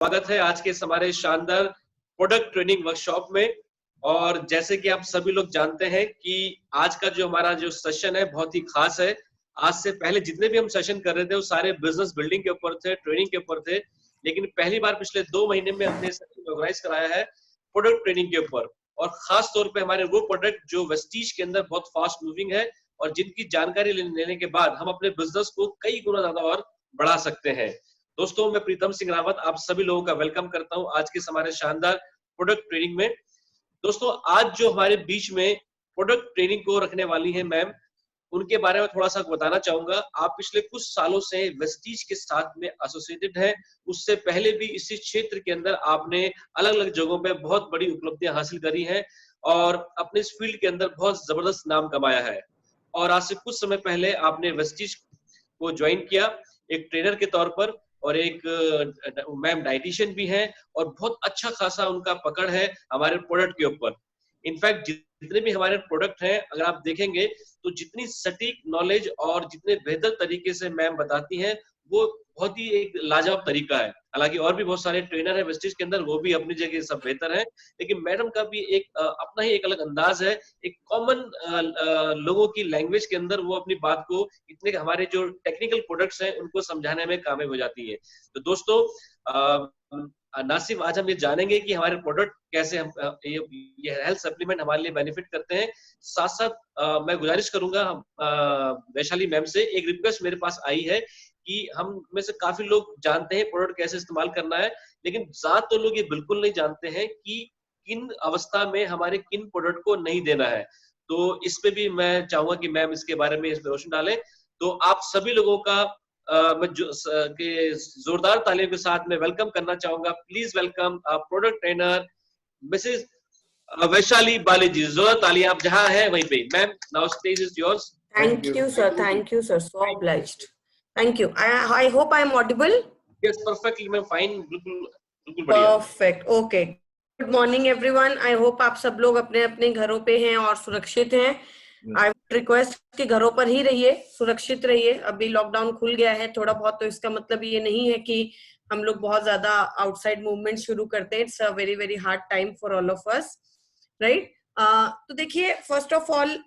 स्वागत है आज के इस हमारे शानदार प्रोडक्ट ट्रेनिंग वर्कशॉप में। और जैसे कि आप सभी लोग जानते हैं कि आज का जो हमारा जो सेशन है बहुत ही खास है। आज से पहले जितने भी हम सेशन कर रहे थे वो सारे बिजनेस बिल्डिंग के ऊपर थे, ट्रेनिंग के ऊपर थे, लेकिन पहली बार पिछले 2 महीने में हमने सेशन ऑर्गेनाइज कराया है प्रोडक्ट ट्रेनिंग के ऊपर। और खास तौर पे हमारे वो प्रोडक्ट जो वेस्टीज के अंदर बहुत फास्ट मूविंग है और जिनकी जानकारी लेने के बाद हम अपने बिजनेस को कई गुना ज्यादा और बढ़ा सकते हैं। दोस्तों, मैं प्रीतम सिंह रावत आप सभी लोगों का वेलकम करता हूं आज के हमारे शानदार प्रोडक्ट ट्रेनिंग में। दोस्तों, आज जो हमारे बीच में प्रोडक्ट ट्रेनिंग को रखने वाली है मैम, उनके बारे में थोड़ा सा बताना चाहूंगा। आप पिछले कुछ सालों से वेस्टीज के साथ में एसोसिएटेड हैं। उससे पहले भी इसी क्षेत्र के अंदर आपने अलग अलग जगहों पे बहुत बड़ी उपलब्धियां हासिल करी हैं और अपने इस फील्ड के अंदर बहुत जबरदस्त नाम कमाया है। और आज से कुछ समय पहले आपने वेस्टीज को ज्वाइन किया एक ट्रेनर के तौर पर, और एक मैम डाइटिशियन भी हैं और बहुत अच्छा खासा उनका पकड़ है हमारे प्रोडक्ट के ऊपर। इनफैक्ट जितने भी हमारे प्रोडक्ट हैं अगर आप देखेंगे तो जितनी सटीक नॉलेज और जितने बेहतर तरीके से मैम बताती हैं वो बहुत ही एक लाजवाब तरीका है। हालांकि और भी बहुत सारे ट्रेनर हैं वेस्टीज के अंदर, वो भी अपनी जगह सब बेहतर हैं, लेकिन मैडम का भी एक अपना ही एक अलग अंदाज है। एक कॉमन लोगों की लैंग्वेज के अंदर वो अपनी बात को इतने हमारे जो टेक्निकल प्रोडक्ट्स हैं उनको समझाने में कामयाब हो जाती है। तो दोस्तों, ना सिर्फ आज हम ये जानेंगे कि हमारे प्रोडक्ट कैसे हम ये हेल्थ सप्लीमेंट हमारे लिए बेनिफिट करते हैं, साथ साथ मैं गुजारिश करूंगा वैशाली मैम से। एक रिक्वेस्ट मेरे पास आई है कि हम में से काफी लोग जानते हैं प्रोडक्ट कैसे इस्तेमाल करना है, लेकिन ज्यादातर लोग ये बिल्कुल नहीं जानते हैं कि किन अवस्था में हमारे किन प्रोडक्ट को नहीं देना है। तो इस पे भी मैं चाहूंगा कि मैम इसके बारे में इस पे रोशनी डालें। तो आप सभी लोगों का मैं के जोरदार तालियों के साथ में वेलकम करना चाहूंगा। Please welcome product trainer missus Vaishali Balaji. जोरदार तालियां आप जहां हैं वहीं पे। Ma'am, now stage is yours. Thank you, sir. Thank you, sir. So obliged. Thank you. I hope I am audible. Yes, perfectly, ma'am, fine, बिल्कुल बिल्कुल बढ़िया। Perfect. Okay. Good morning, everyone. I hope आप सब लोग अपने अपने घरों पे हैं और सुरक्षित हैं। I would request कि घरों पर ही रहिए, सुरक्षित रहिए। अभी लॉकडाउन खुल गया है थोड़ा बहुत, तो इसका मतलब ये नहीं है कि हम लोग बहुत ज्यादा आउटसाइड मूवमेंट शुरू करते हैं। It's a very very hard time for all of us, right. तो देखिए, फर्स्ट ऑफ ऑल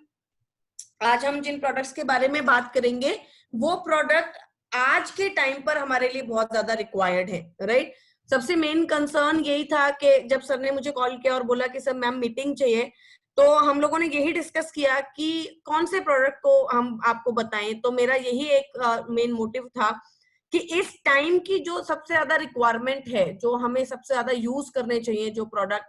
आज हम जिन प्रोडक्ट्स के बारे में बात करेंगे वो प्रोडक्ट आज के टाइम पर हमारे लिए बहुत ज्यादा रिक्वायर्ड है, राइट। सबसे मेन कंसर्न यही था कि जब सर ने मुझे कॉल किया और बोला कि सर मैम मीटिंग चाहिए, तो हम लोगों ने यही डिस्कस किया कि कौन से प्रोडक्ट को हम आपको बताएं। तो मेरा यही एक मेन मोटिव था कि इस टाइम की जो सबसे ज्यादा रिक्वायरमेंट है, जो हमें सबसे ज्यादा यूज करने चाहिए जो प्रोडक्ट,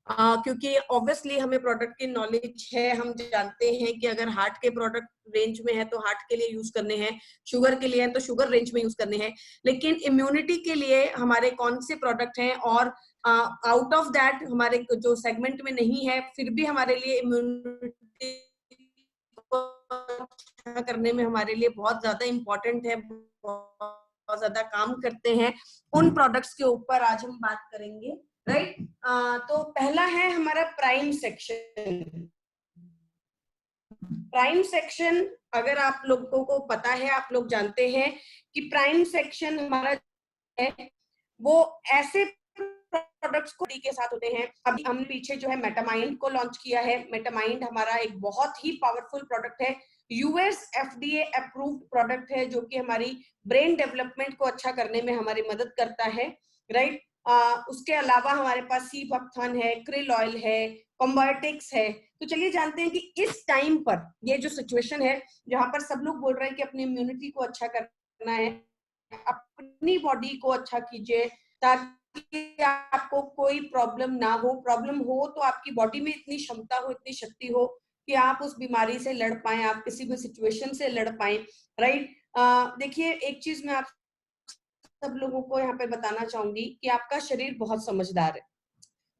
क्योंकि ऑब्वियसली हमें प्रोडक्ट की नॉलेज है, हम जानते हैं कि अगर हार्ट के प्रोडक्ट रेंज में है तो हार्ट के लिए यूज करने हैं, शुगर के लिए है तो शुगर रेंज में यूज करने हैं, लेकिन इम्यूनिटी के लिए हमारे कौन से प्रोडक्ट हैं और आउट ऑफ दैट हमारे जो सेगमेंट में नहीं है फिर भी हमारे लिए इम्यूनिटी करने में हमारे लिए बहुत ज्यादा इंपॉर्टेंट है, बहुत ज्यादा काम करते हैं, उन प्रोडक्ट्स के ऊपर आज हम बात करेंगे, राइट। तो पहला है हमारा प्राइम सेक्शन। प्राइम सेक्शन अगर आप लोगों को पता है, आप लोग जानते हैं कि प्राइम सेक्शन हमारा है वो ऐसे प्रोडक्ट्स को के साथ होते हैं। अभी हमने पीछे जो है मेटामाइंड को लॉन्च किया है। मेटामाइंड हमारा एक बहुत ही पावरफुल प्रोडक्ट है, यूएस एफडीए अप्रूव्ड प्रोडक्ट है, जो कि हमारी ब्रेन डेवलपमेंट को अच्छा करने में हमारी मदद करता है, राइट। उसके अलावा हमारे पास सी बकथान है, क्रिल ऑयल है, कॉम्बायोटिक्स है। तो चलिए जानते हैं कि इस टाइम पर ये जो सिचुएशन है जहां पर सब लोग बोल रहे हैं कि अपनी इम्यूनिटी को अच्छा करना है, अपनी बॉडी को अच्छा कीजिए ताकि आपको कोई प्रॉब्लम ना हो। प्रॉब्लम हो तो आपकी बॉडी में इतनी क्षमता हो, इतनी शक्ति हो कि आप उस बीमारी से लड़ पाए, आप किसी भी सिचुएशन से लड़ पाए, राइट। देखिए, एक चीज मैं आप सब लोगों को यहाँ पे बताना चाहूंगी कि आपका शरीर बहुत समझदार है,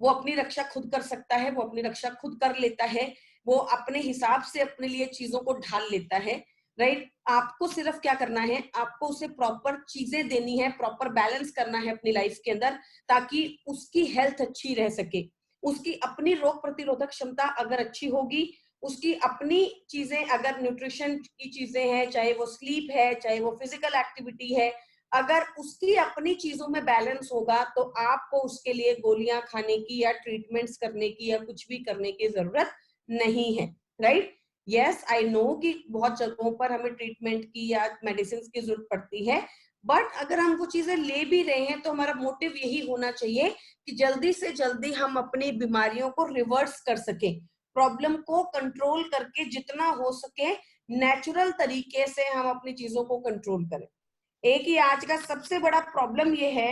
वो अपनी रक्षा खुद कर सकता है, वो अपनी रक्षा खुद कर लेता है, वो अपने हिसाब से अपने लिए चीजों को ढाल लेता है, राइट। आपको सिर्फ क्या करना है, आपको उसे प्रॉपर चीजें देनी है, प्रॉपर बैलेंस करना है अपनी लाइफ के अंदर ताकि उसकी हेल्थ अच्छी रह सके। उसकी अपनी रोग प्रतिरोधक क्षमता अगर अच्छी होगी, उसकी अपनी चीजें अगर न्यूट्रिशन की चीजें हैं, चाहे वो स्लीप है, चाहे वो फिजिकल एक्टिविटी है, अगर उसकी अपनी चीजों में बैलेंस होगा तो आपको उसके लिए गोलियां खाने की या ट्रीटमेंट्स करने की या कुछ भी करने की जरूरत नहीं है, राइट। यस, आई नो कि बहुत जगहों पर हमें ट्रीटमेंट की या मेडिसिन की जरूरत पड़ती है, बट अगर हम वो चीजें ले भी रहे हैं तो हमारा मोटिव यही होना चाहिए कि जल्दी से जल्दी हम अपनी बीमारियों को रिवर्स कर सके, प्रॉब्लम को कंट्रोल करके जितना हो सके नेचुरल तरीके से हम अपनी चीजों को कंट्रोल करें। एक ही आज का सबसे बड़ा प्रॉब्लम ये है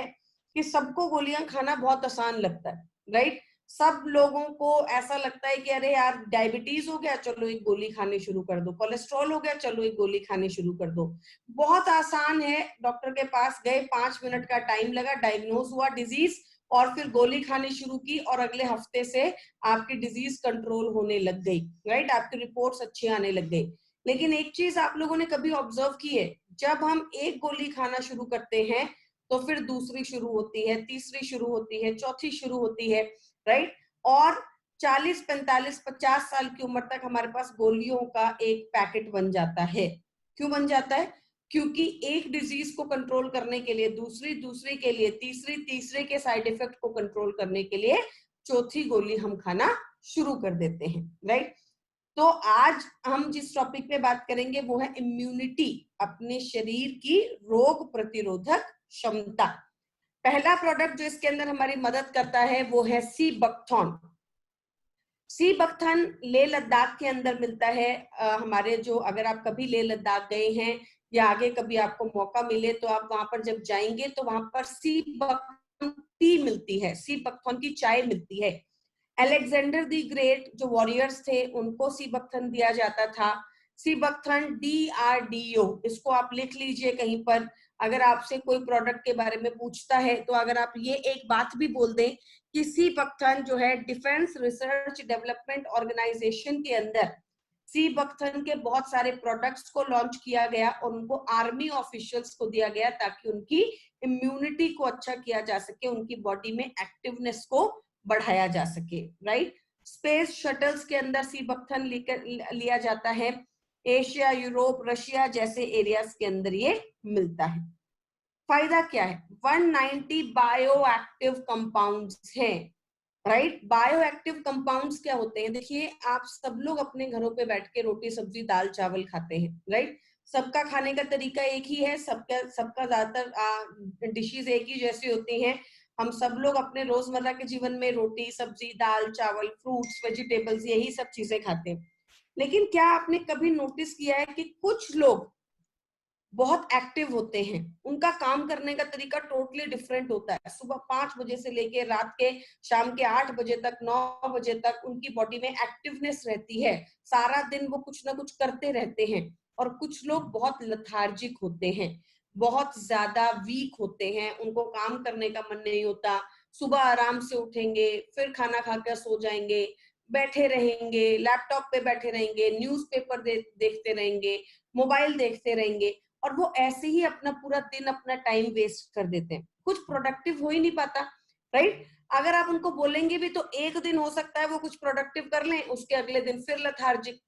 कि सबको गोलियां खाना बहुत आसान लगता है, राइट। सब लोगों को ऐसा लगता है कि अरे यार डायबिटीज हो गया, चलो एक गोली खानी शुरू कर दो, कोलेस्ट्रॉल हो गया, चलो एक गोली खानी शुरू कर दो। बहुत आसान है, डॉक्टर के पास गए, 5 मिनट का टाइम लगा, डायग्नोज हुआ डिजीज और फिर गोली खानी शुरू की और अगले हफ्ते से आपकी डिजीज कंट्रोल होने लग गई, राइट। आपकी रिपोर्ट्स अच्छी आने लग गई। लेकिन एक चीज आप लोगों ने कभी ऑब्जर्व की है, जब हम एक गोली खाना शुरू करते हैं तो फिर दूसरी शुरू होती है, तीसरी शुरू होती है, चौथी शुरू होती है, राइट। और 40, 45, 50 साल की उम्र तक हमारे पास गोलियों का एक पैकेट बन जाता है। क्यों बन जाता है? क्योंकि एक डिजीज को कंट्रोल करने के लिए दूसरी, दूसरी के लिए तीसरी, तीसरे के साइड इफेक्ट को कंट्रोल करने के लिए चौथी गोली हम खाना शुरू कर देते हैं, राइट। तो आज हम जिस टॉपिक पे बात करेंगे वो है इम्यूनिटी, अपने शरीर की रोग प्रतिरोधक क्षमता। पहला प्रोडक्ट जो इसके अंदर हमारी मदद करता है वो है सीबकथॉर्न। सीबकथॉर्न लेह लद्दाख के अंदर मिलता है। हमारे जो, अगर आप कभी लेह लद्दाख गए हैं या आगे कभी आपको मौका मिले तो आप वहां पर जब जाएंगे तो वहां पर सीबकथॉर्न टी मिलती है, सीबकथॉर्न की चाय मिलती है। अलेक्जेंडर द ग्रेट जो वॉरियर्स थे उनको सीबकथॉर्न दिया जाता था। सीबकथॉर्न DRDO, इसको आप लिख लीजिए कहीं पर। अगर आपसे कोई प्रोडक्ट के बारे में पूछता है तो अगर आप ये एक बात भी बोल दें कि सीबकथॉर्न जो है डिफेंस रिसर्च डेवलपमेंट ऑर्गेनाइजेशन के अंदर सीबकथॉर्न के बहुत सारे प्रोडक्ट्स को लॉन्च किया गया और उनको आर्मी ऑफिशियल्स को दिया गया ताकि उनकी इम्यूनिटी को अच्छा किया जा सके, उनकी बॉडी में एक्टिवनेस को बढ़ाया जा सके, राइट। स्पेस शटल्स के अंदर सीबकथॉर्न लिया जाता है। एशिया, यूरोप, रशिया जैसे एरियाज के अंदर ये मिलता है। फायदा क्या है? 190 बायो एक्टिव कंपाउंड्स हैं, राइट। बायो एक्टिव कंपाउंड्स क्या होते हैं? देखिए, आप सब लोग अपने घरों पे बैठ के रोटी सब्जी दाल चावल खाते हैं, राइट। सबका खाने का तरीका एक ही है, सबका ज्यादातर डिशेज एक ही जैसी होती हैं। हम सब लोग अपने रोजमर्रा के जीवन में रोटी सब्जी दाल चावल फ्रूट्स वेजिटेबल्स यही सब चीजें खाते हैं। लेकिन क्या आपने कभी नोटिस किया है कि कुछ लोग बहुत एक्टिव होते हैं, उनका काम करने का तरीका टोटली डिफरेंट होता है। सुबह 5 बजे से लेके रात के शाम के 8 बजे तक 9 बजे तक उनकी बॉडी में एक्टिवनेस रहती है, सारा दिन वो कुछ ना कुछ करते रहते हैं। और कुछ लोग बहुत लथार्जिक होते हैं, बहुत ज्यादा वीक होते हैं, उनको काम करने का मन नहीं होता। सुबह आराम से उठेंगे, फिर खाना खाकर सो जाएंगे, बैठे रहेंगे, लैपटॉप पे बैठे रहेंगे, न्यूज़पेपर देखते रहेंगे, मोबाइल देखते रहेंगे और वो ऐसे ही अपना पूरा दिन अपना टाइम वेस्ट कर देते हैं, कुछ प्रोडक्टिव हो ही नहीं पाता, राइट। अगर आप उनको बोलेंगे भी तो एक दिन हो सकता है वो कुछ प्रोडक्टिव कर लें, उसके अगले दिन फिर लथार्जिक।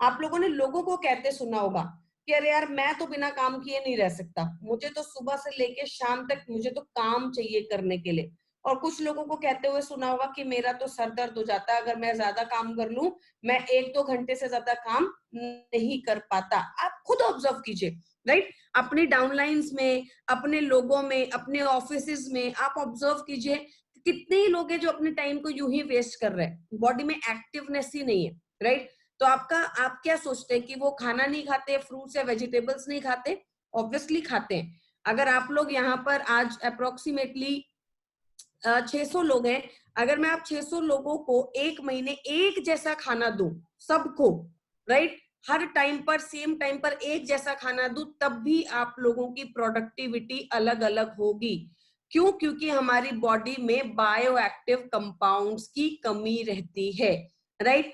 आप लोगों ने लोगों को कहते सुना होगा कि अरे यार मैं तो बिना काम किए नहीं रह सकता, मुझे तो सुबह से लेके शाम तक मुझे तो काम चाहिए करने के लिए। और कुछ लोगों को कहते हुए सुना होगा कि मेरा तो सर दर्द हो जाता है अगर मैं ज्यादा काम कर लूं, मैं 1-2 घंटे से ज्यादा काम नहीं कर पाता। आप खुद ऑब्जर्व कीजिए, राइट। अपनी डाउनलाइंस में, अपने लोगों में, अपने ऑफिसेज में आप ऑब्जर्व कीजिए कितने ही लोग हैं जो अपने टाइम को यूं ही वेस्ट कर रहे हैं, बॉडी में एक्टिवनेस ही नहीं है, राइट। तो आप क्या सोचते हैं कि वो खाना नहीं खाते, फ्रूट्स या वेजिटेबल्स नहीं खाते? ऑब्वियसली खाते हैं। अगर आप लोग यहाँ पर आज अप्रोक्सीमेटली 600 लोग हैं, अगर मैं आप 600 लोगों को एक महीने एक जैसा खाना दूं, सबको, राइट, हर टाइम पर सेम टाइम पर एक जैसा खाना दूं, तब भी आप लोगों की प्रोडक्टिविटी अलग अलग होगी। क्यों? क्योंकि हमारी बॉडी में बायो एक्टिव कंपाउंड्स की कमी रहती है, राइट।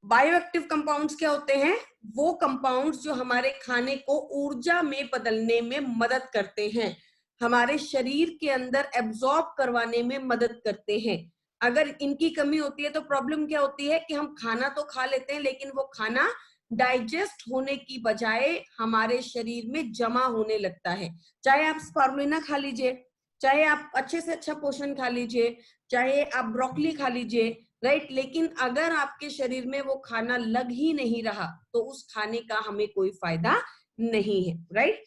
बायोएक्टिव कंपाउंड्स क्या होते हैं? वो कंपाउंड्स जो हमारे खाने को ऊर्जा में बदलने में मदद करते हैं, हमारे शरीर के अंदर एब्जॉर्ब करवाने में मदद करते हैं। अगर इनकी कमी होती है तो प्रॉब्लम क्या होती है कि हम खाना तो खा लेते हैं लेकिन वो खाना डाइजेस्ट होने की बजाय हमारे शरीर में जमा होने लगता है। चाहे आप स्पारुलिना खा लीजिए, चाहे आप अच्छे से अच्छा पोषण खा लीजिए, चाहे आप ब्रोकली खा लीजिए, राइट, लेकिन अगर आपके शरीर में वो खाना लग ही नहीं रहा तो उस खाने का हमें कोई फायदा नहीं है, राइट।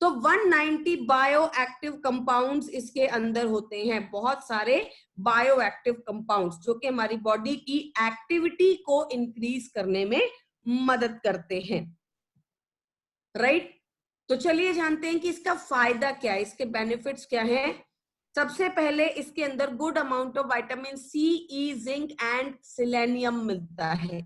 तो 190 बायो एक्टिव कंपाउंड्स इसके अंदर होते हैं, बहुत सारे बायो एक्टिव कंपाउंड्स जो कि हमारी बॉडी की एक्टिविटी को इंक्रीज करने में मदद करते हैं, राइट। तो चलिए जानते हैं कि इसका फायदा क्या है, इसके बेनिफिट्स क्या हैं। सबसे पहले इसके अंदर good amount of vitamin C, E, zinc and selenium मिलता है।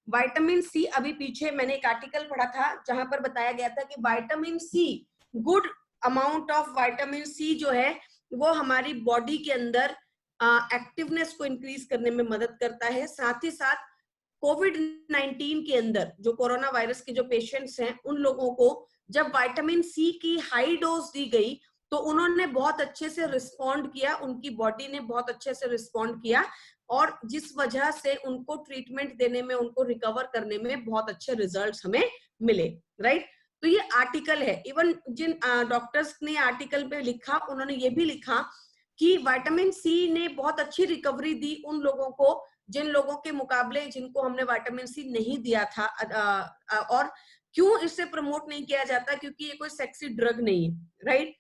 विटामिन सी, अभी पीछे मैंने एक आर्टिकल पढ़ा था जहां पर बताया गया था कि vitamin C, good amount of vitamin C जो है वो हमारी बॉडी के अंदर एक्टिवनेस को इंक्रीज करने में मदद करता है। साथ ही साथ कोविड-19 के अंदर जो कोरोना वायरस के जो पेशेंट्स हैं उन लोगों को जब विटामिन सी की हाई डोज दी गई तो उन्होंने बहुत अच्छे से रिस्पॉन्ड किया, उनकी बॉडी ने बहुत अच्छे से रिस्पॉन्ड किया और जिस वजह से उनको ट्रीटमेंट देने में, उनको रिकवर करने में बहुत अच्छे रिजल्ट्स हमें मिले, राइट। तो ये आर्टिकल है, इवन जिन डॉक्टर्स ने आर्टिकल पे लिखा उन्होंने ये भी लिखा कि विटामिन सी ने बहुत अच्छी रिकवरी दी उन लोगों को जिन लोगों के मुकाबले जिनको हमने विटामिन सी नहीं दिया था। और क्यों इसे प्रमोट नहीं किया जाता, क्योंकि ये कोई सेक्सी ड्रग नहीं है, राइट।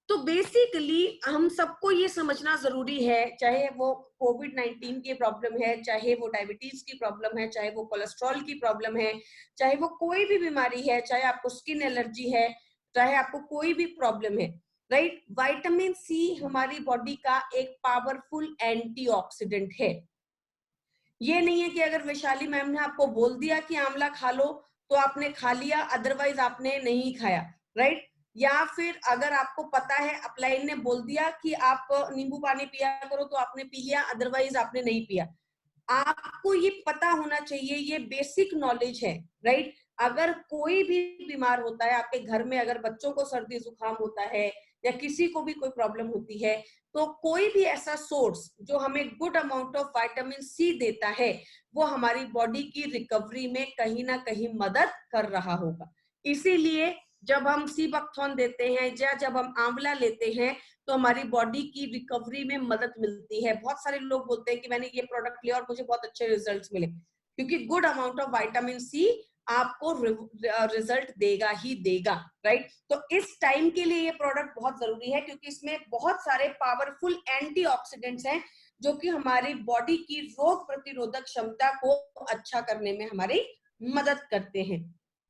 तो बेसिकली हम सबको ये समझना जरूरी है, चाहे वो कोविड-19 की प्रॉब्लम है, चाहे वो डायबिटीज की प्रॉब्लम है, चाहे वो कोलेस्ट्रॉल की प्रॉब्लम है, चाहे वो कोई भी बीमारी है, चाहे आपको स्किन एलर्जी है, चाहे आपको कोई भी प्रॉब्लम है, राइट। विटामिन सी हमारी बॉडी का एक पावरफुल एंटीऑक्सीडेंट है। ये नहीं है कि अगर वैशाली मैम ने आपको बोल दिया कि आंवला खा लो तो आपने खा लिया, अदरवाइज आपने नहीं खाया, राइट। या फिर अगर आपको पता है अपलाइन ने बोल दिया कि आप नींबू पानी पिया करो तो आपने पी लिया, अदरवाइज आपने नहीं पिया। आपको ये पता होना चाहिए, ये बेसिक नॉलेज है, राइट। अगर कोई भी बीमार होता है आपके घर में, अगर बच्चों को सर्दी जुकाम होता है या किसी को भी कोई प्रॉब्लम होती है, तो कोई भी ऐसा सोर्स जो हमें good amount of vitamin C देता है वो हमारी बॉडी की रिकवरी में कहीं ना कहीं मदद कर रहा होगा। इसीलिए जब हम सी बकथॉर्न देते हैं या जब हम आंवला लेते हैं तो हमारी बॉडी की रिकवरी में मदद मिलती है। बहुत सारे लोग बोलते हैं कि मैंने ये प्रोडक्ट लिया और मुझे बहुत अच्छे रिजल्ट्स मिले, क्योंकि good amount of vitamin C आपको रिजल्ट देगा ही देगा, राइट। तो इस टाइम के लिए ये प्रोडक्ट बहुत जरूरी है क्योंकि इसमें बहुत सारे पावरफुल एंटीऑक्सीडेंट्स हैं जो कि हमारी बॉडी की रोग प्रतिरोधक क्षमता को अच्छा करने में हमारी मदद करते हैं।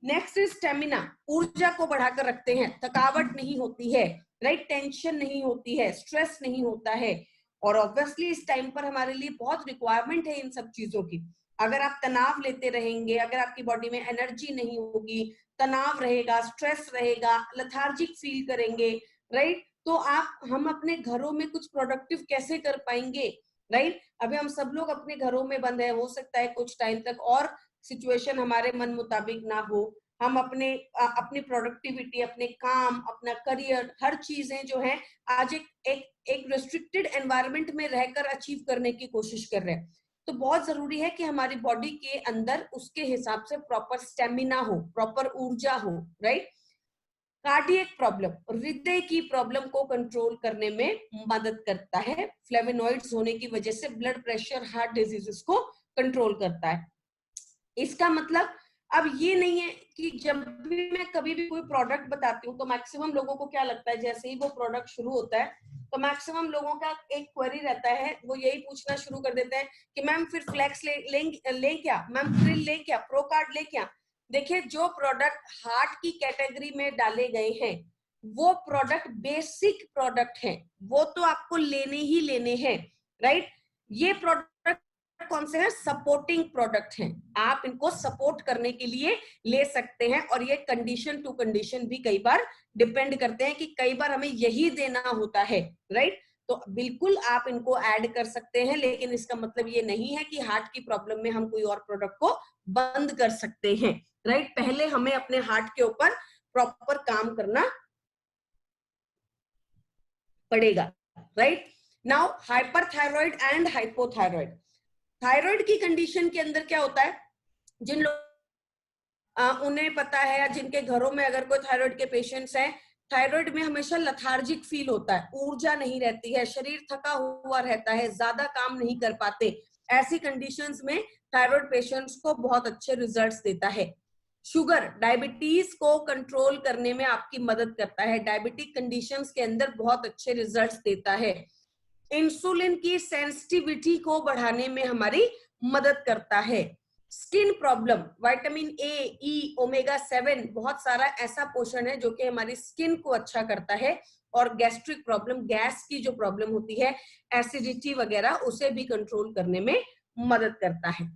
नेक्स्ट इज स्टेमिना, ऊर्जा को बढ़ाकर रखते हैं, थकावट नहीं होती है, राइट, टेंशन नहीं होती है, स्ट्रेस नहीं होता है। और ऑब्वियसली इस टाइम पर हमारे लिए बहुत रिक्वायरमेंट है इन सब चीजों की। अगर आप तनाव लेते रहेंगे, अगर आपकी बॉडी में एनर्जी नहीं होगी, तनाव रहेगा, स्ट्रेस रहेगा, लेथार्जिक फील करेंगे, राइट, तो हम अपने घरों में कुछ प्रोडक्टिव कैसे कर पाएंगे, राइट। अभी हम सब लोग अपने घरों में बंद है, हो सकता है कुछ टाइम तक और सिचुएशन हमारे मन मुताबिक ना हो, हम अपनी प्रोडक्टिविटी, अपने काम, अपना करियर, हर चीजें जो है आज एक रेस्ट्रिक्टेड एनवायरनमेंट में रहकर अचीव करने की कोशिश कर रहे हैं। तो बहुत जरूरी है कि हमारी बॉडी के अंदर उसके हिसाब से प्रॉपर स्टेमिना हो, प्रॉपर ऊर्जा हो, राइट। कार्डियक प्रॉब्लम, हृदय की प्रॉब्लम को कंट्रोल करने में मदद करता है। फ्लेवोनॉइड्स होने की वजह से ब्लड प्रेशर, हार्ट डिजीजेस को कंट्रोल करता है। इसका मतलब अब ये नहीं है कि जब भी मैं कभी भी कोई प्रोडक्ट बताती हूँ तो मैक्सिमम लोगों को क्या लगता है, जैसे ही वो प्रोडक्ट शुरू होता है तो मैक्सिमम लोगों का एक क्वेरी रहता है, वो यही पूछना शुरू कर देते हैं कि मैम फिर फ्लेक्स ले क्या, मैम थ्रिल ले क्या, प्रो कार्ड ले क्या। देखिए, जो प्रोडक्ट हार्ट की कैटेगरी में डाले गए हैं वो प्रोडक्ट बेसिक प्रोडक्ट हैं, वो तो आपको लेने ही लेने हैं, राइट। ये प्रोडक्ट कौन से हैं, सपोर्टिंग प्रोडक्ट हैं, आप इनको सपोर्ट करने के लिए ले सकते हैं। और ये कंडीशन टू कंडीशन भी कई बार डिपेंड करते हैं कि कई बार हमें यही देना होता है, राइट। तो बिल्कुल आप इनको ऐड कर सकते हैं, लेकिन इसका मतलब ये नहीं है कि हार्ट की प्रॉब्लम में हम कोई और प्रोडक्ट को बंद कर सकते हैं, राइट। पहले हमें अपने हार्ट के ऊपर प्रॉपर काम करना पड़ेगा, right. Now hyperthyroid and hypothyroid. Thyroid की कंडीशन के अंदर क्या होता है, जिन उन्हें पता है, जिनके घरों में अगर कोई थायराइड के पेशेंट्स हैं, थायराइड में हमेशा लेथार्जिक फील होता है, ऊर्जा नहीं रहती है, शरीर थका हुआ रहता है, ज्यादा काम नहीं कर पाते। ऐसी कंडीशंस में थायराइड पेशेंट्स को बहुत अच्छे रिजल्ट्स देता है। शुगर, डायबिटीज को कंट्रोल करने में आपकी मदद करता है, डायबिटिक कंडीशंस के अंदर बहुत अच्छे रिजल्ट्स देता है। इंसुलिन की सेंसिटिविटी को बढ़ाने में हमारी मदद करता है। Skin problem, vitamin A, E, omega 7, बहुत सारा ऐसा पोषण है जो कि हमारी स्किन को अच्छा करता है। और गैस्ट्रिक प्रॉब्लम, गैस की जो प्रॉब्लम होती है, एसिडिटी वगैरह, उसे भी कंट्रोल करने में मदद करता है।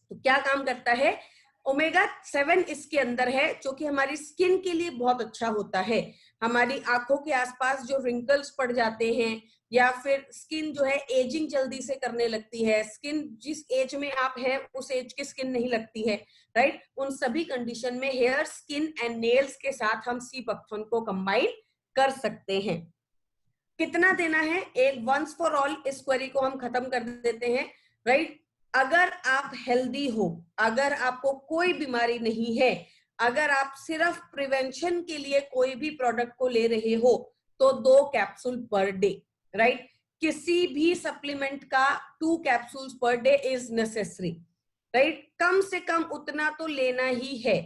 तो क्या काम करता है? ओमेगा 7 इसके अंदर है, जो कि हमारी स्किन के लिए बहुत अच्छा होता है। हमारी आंखों के आसपास जो रिंकल्स पड़ जाते हैं, या फिर स्किन जो है एजिंग जल्दी से करने लगती है, स्किन जिस एज में आप हैं उस एज की स्किन नहीं लगती है, राइट, उन सभी कंडीशन में हेयर, स्किन एंड नेल्स के साथ हम सी पक्थन को कंबाइन कर सकते हैं। कितना देना है? एक वंस फॉर ऑल इस क्वेरी को हम खत्म कर देते हैं, राइट। अगर आप हेल्दी हो, अगर आपको कोई बीमारी नहीं है, अगर आप सिर्फ प्रिवेंशन के लिए कोई भी प्रोडक्ट को ले रहे हो, तो 2 कैप्सूल पर डे, राइट। किसी भी सप्लीमेंट का 2 capsules per day is necessary, right. कम से कम उतना तो लेना ही है।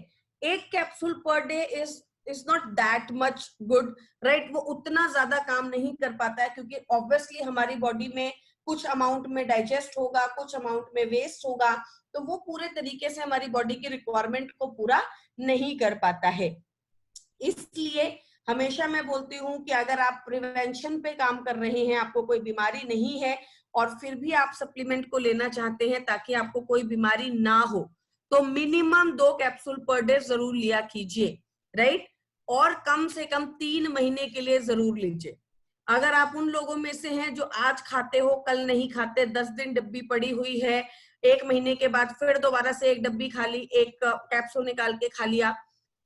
1 कैप्सूल पर day is not that much good, right. वो उतना ज्यादा काम नहीं कर पाता है, क्योंकि ऑब्वियसली हमारी बॉडी में कुछ अमाउंट में डाइजेस्ट होगा, कुछ अमाउंट में वेस्ट होगा, तो वो पूरे तरीके से हमारी बॉडी की रिक्वायरमेंट को पूरा नहीं कर पाता है। इसलिए हमेशा मैं बोलती हूँ कि अगर आप प्रिवेंशन पे काम कर रहे हैं, आपको कोई बीमारी नहीं है, और फिर भी आप सप्लीमेंट को लेना चाहते हैं ताकि आपको कोई बीमारी ना हो, तो मिनिमम 2 कैप्सूल पर डे जरूर लिया कीजिए, राइट। और कम से कम 3 महीने के लिए जरूर लीजिए। अगर आप उन लोगों में से हैं जो आज खाते हो कल नहीं खाते, 10 दिन डब्बी पड़ी हुई है, 1 महीने के बाद फिर दोबारा से 1 डब्बी खा ली, 1 कैप्सूल निकाल के खा लिया,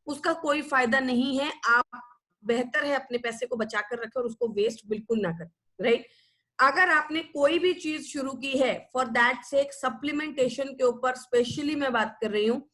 उसका कोई फायदा नहीं है। आप बेहतर है अपने पैसे को बचा कर रखें और उसको वेस्ट बिल्कुल ना करें, राइट। अगर आपने कोई भी चीज शुरू की है, फॉर दैट सेक सप्लीमेंटेशन के ऊपर स्पेशली मैं बात कर रही हूँ,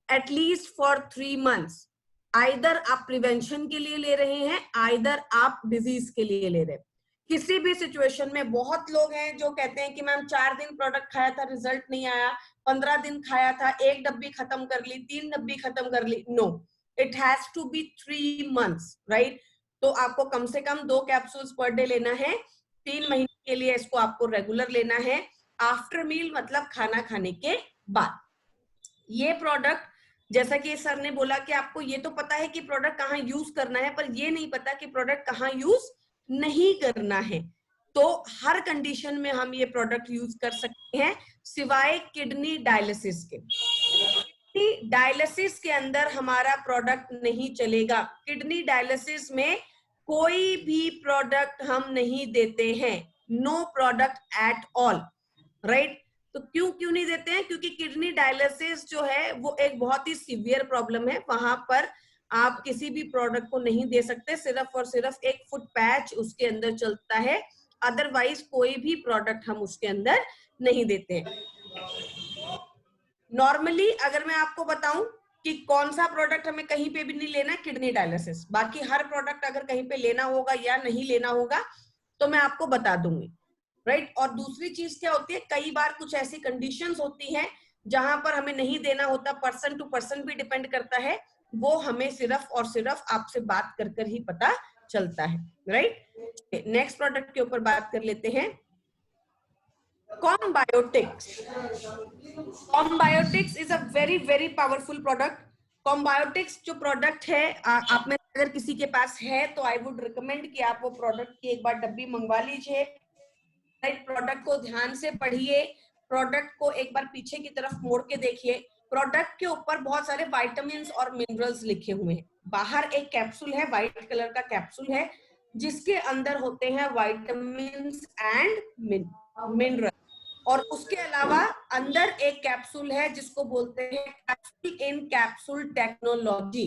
एटलीस्ट फॉर 3 मंथ्स, आइदर आप प्रिवेंशन के लिए ले रहे हैं, आइदर आप डिजीज के लिए ले रहे हैं। किसी भी सिचुएशन में बहुत लोग हैं जो कहते हैं कि मैम 4 दिन प्रोडक्ट खाया था, रिजल्ट नहीं आया, 15 दिन खाया था, 1 डब्बी खत्म कर ली, 3 डब्बी खत्म कर ली। No, it has to be 3 months, right. तो आपको कम से कम 2 कैप्सूल्स पर डे लेना है, 3 महीने के लिए इसको आपको रेगुलर लेना है, आफ्टर मील मतलब खाना खाने के बाद। ये प्रोडक्ट, जैसा कि सर ने बोला कि आपको ये तो पता है कि प्रोडक्ट कहाँ यूज करना है, पर ये नहीं पता कि प्रोडक्ट कहाँ यूज नहीं करना है। तो हर कंडीशन में हम ये प्रोडक्ट यूज कर सकते हैं, सिवाय किडनी डायलिसिस के। किडनी डायलिसिस के अंदर हमारा प्रोडक्ट नहीं चलेगा। किडनी डायलिसिस में कोई भी प्रोडक्ट हम नहीं देते हैं, no product at all, right. तो क्यों नहीं देते हैं? क्योंकि किडनी डायलिसिस जो है वो एक बहुत ही सीवियर प्रॉब्लम है, वहां पर आप किसी भी प्रोडक्ट को नहीं दे सकते, सिर्फ और सिर्फ एक फुट पैच उसके अंदर चलता है, अदरवाइज कोई भी प्रोडक्ट हम उसके अंदर नहीं देते हैं। नॉर्मली अगर मैं आपको बताऊं कि कौन सा प्रोडक्ट हमें कहीं पे भी नहीं लेना, किडनी डायलिसिस, बाकी हर प्रोडक्ट अगर कहीं पे लेना होगा या नहीं लेना होगा तो मैं आपको बता दूंगी, राइट। और दूसरी चीज क्या होती है, कई बार कुछ ऐसी कंडीशंस होती हैं जहां पर हमें नहीं देना होता, पर्सन टू पर्सन भी डिपेंड करता है, वो हमें सिर्फ और सिर्फ आपसे बात कर कर ही पता चलता है, राइट। नेक्स्ट प्रोडक्ट के ऊपर बात कर लेते हैं, combiotics. Combiotics is a very powerful product. Combiotics जो प्रोडक्ट है, आप में अगर किसी के पास है तो आई वुड रिकमेंड कि आप वो प्रोडक्ट की एक बार डब्बी मंगवा लीजिए, राइट। प्रोडक्ट को ध्यान से पढ़िए, प्रोडक्ट को एक बार पीछे की तरफ मोड़ के देखिए। प्रोडक्ट के ऊपर बहुत सारे विटामिन्स और मिनरल्स लिखे हुए हैं। बाहर एक कैप्सूल है, व्हाइट कलर का कैप्सूल है, जिसके अंदर होते हैं विटामिन्स एंड मिनरल, और उसके अलावा अंदर एक कैप्सूल है जिसको बोलते हैं कैप्सूल इन कैप्सूल टेक्नोलॉजी।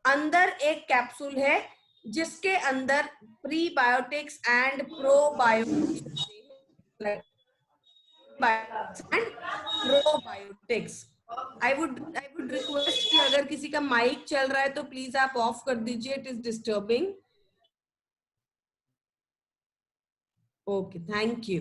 अंदर एक कैप्सूल है जिसके अंदर prebiotics and probiotics and probiotics, I would request कि अगर किसी का माइक चल रहा है तो प्लीज आप ऑफ कर दीजिए, it is disturbing. Okay, thank you.